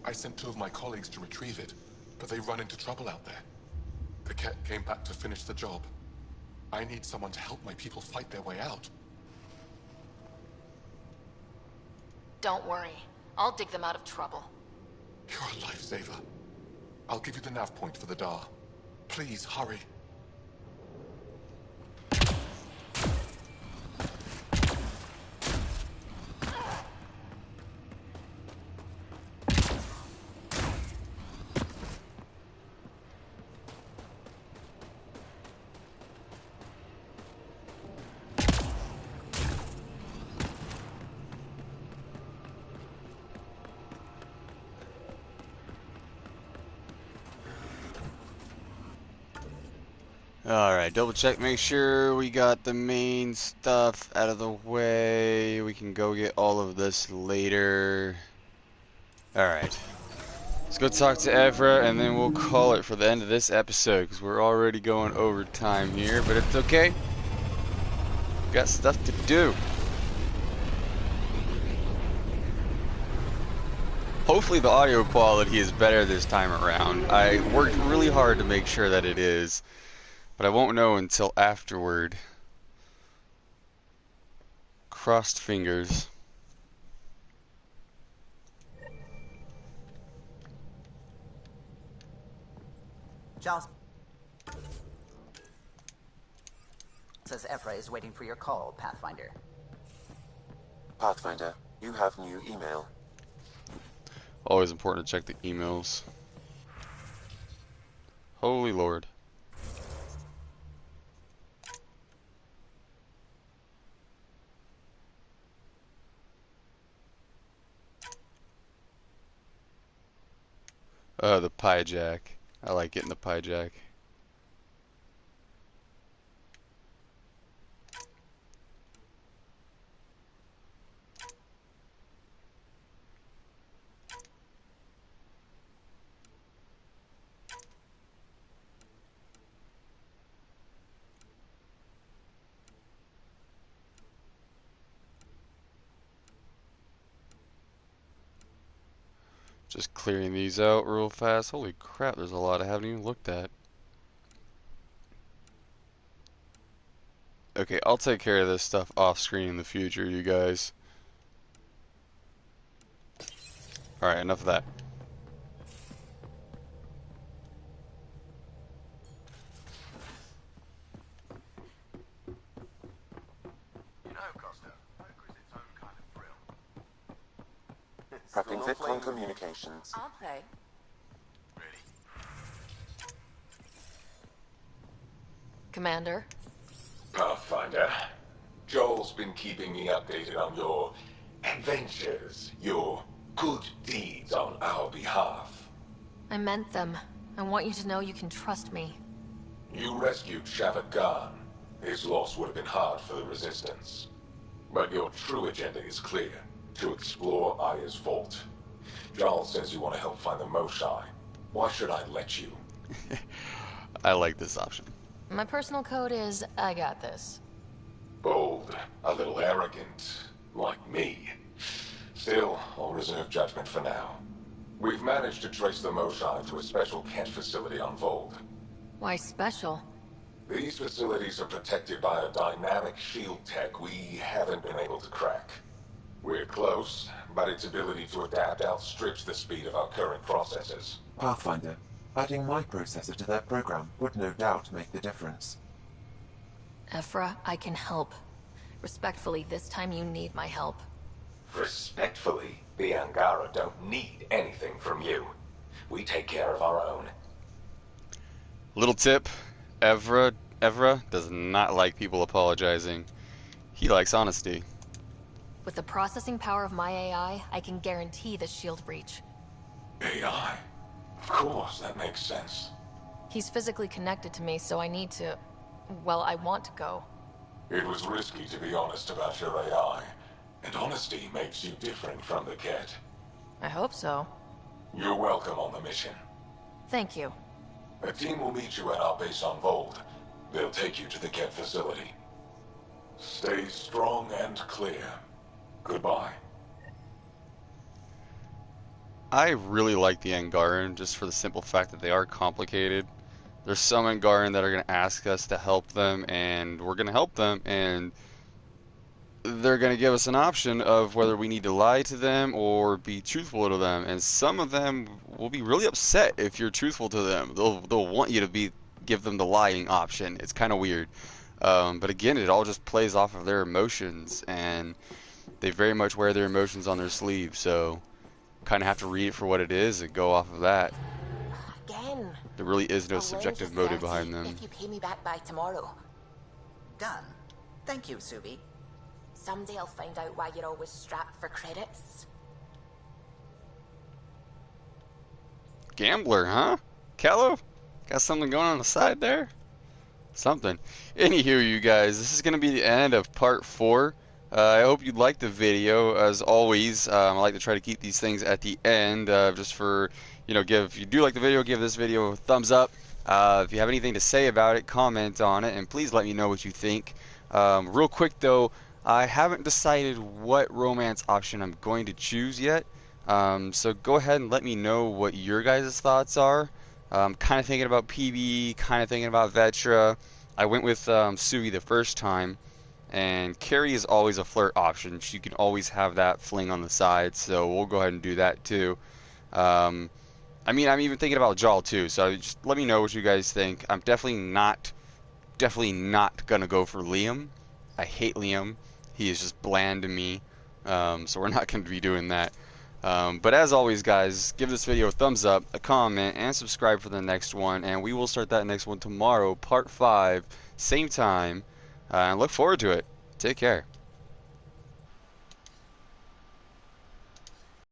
I sent 2 of my colleagues to retrieve it, but they run into trouble out there. The Kett came back to finish the job. I need someone to help my people fight their way out. Don't worry. I'll dig them out of trouble. You're a lifesaver. I'll give you the nav point for the Dar. Please, hurry. Alright, double check, make sure we got the main stuff out of the way. We can go get all of this later. Alright. Let's go talk to Evra and then we'll call it for the end of this episode because we're already going over time here, but it's okay. Got stuff to do. Hopefully the audio quality is better this time around. I worked really hard to make sure that it is. But I won't know until afterward. Crossed fingers. Jaal says Evra is waiting for your call, Pathfinder. Pathfinder, you have new email. Always important to check the emails. Holy Lord. The pie jack. I like getting the pie jack. Just clearing these out real fast. Holy crap, there's a lot I haven't even looked at. Okay, I'll take care of this stuff off screen in the future, you guys. Alright, enough of that. Prepping Vitcon communications. I'll play. Commander? Pathfinder, Joel's been keeping me updated on your adventures, your good deeds on our behalf. I meant them. I want you to know you can trust me. You rescued Shavit Khan. His loss would have been hard for the Resistance. But your true agenda is clear. To explore Aya's vault. Jaal says you want to help find the Moshae. Why should I let you? I like this option. My personal code is, I got this. Bold, a little arrogant, like me. Still, I'll reserve judgment for now. We've managed to trace the Moshae to a special Kett facility on Voeld. Why special? These facilities are protected by a dynamic shield tech we haven't been able to crack. We're close, but its ability to adapt outstrips the speed of our current processors. Pathfinder, adding my processor to their program would no doubt make the difference. Ephra, I can help. Respectfully, this time you need my help. Respectfully, the Angara don't need anything from you. We take care of our own. Little tip, Evra does not like people apologizing. He likes honesty. With the processing power of my AI, I can guarantee the shield breach. AI? Of course, that makes sense. He's physically connected to me, so I need to... well, I want to go. It was risky to be honest about your AI, and honesty makes you different from the Kett. I hope so. You're welcome on the mission. Thank you. A team will meet you at our base on Voeld. They'll take you to the Kett facility. Stay strong and clear. Goodbye. I really like the Angaran just for the simple fact that they are complicated. There's some Angaran that are going to ask us to help them, and we're going to help them, and they're going to give us an option of whether we need to lie to them or be truthful to them. And some of them will be really upset if you're truthful to them. They'll want you to give them the lying option. It's kind of weird. But again, it all just plays off of their emotions, and they very much wear their emotions on their sleeve, so kind of have to read it for what it is and go off of that. Again. There really is no subjective motive behind them. If you pay me back by tomorrow. Done. Thank you, Subi. Someday I'll find out why you're always strapped for credits. Gambler, huh? Kello? Got something going on the side there? Something. Anywho, you guys, this is going to be the end of part 4. I hope you liked the video. As always, I like to try to keep these things at the end, just for, you know, if you do like the video, give this video a thumbs up. If you have anything to say about it, comment on it, and please let me know what you think. Real quick though, I haven't decided what romance option I'm going to choose yet, so go ahead and let me know what your guys' thoughts are. Kind of thinking about PB, kind of thinking about Vetra. I went with Suvi the first time. And Carrie is always a flirt option. She can always have that fling on the side, so we'll go ahead and do that too. I mean, I'm even thinking about Jaal too, so just let me know what you guys think. I'm definitely not gonna go for Liam. I hate Liam. He is just bland to me, so we're not gonna be doing that. But as always, guys, give this video a thumbs up, a comment, and subscribe for the next one, and we will start that next one tomorrow, part 5, same time. And look forward to it. Take care.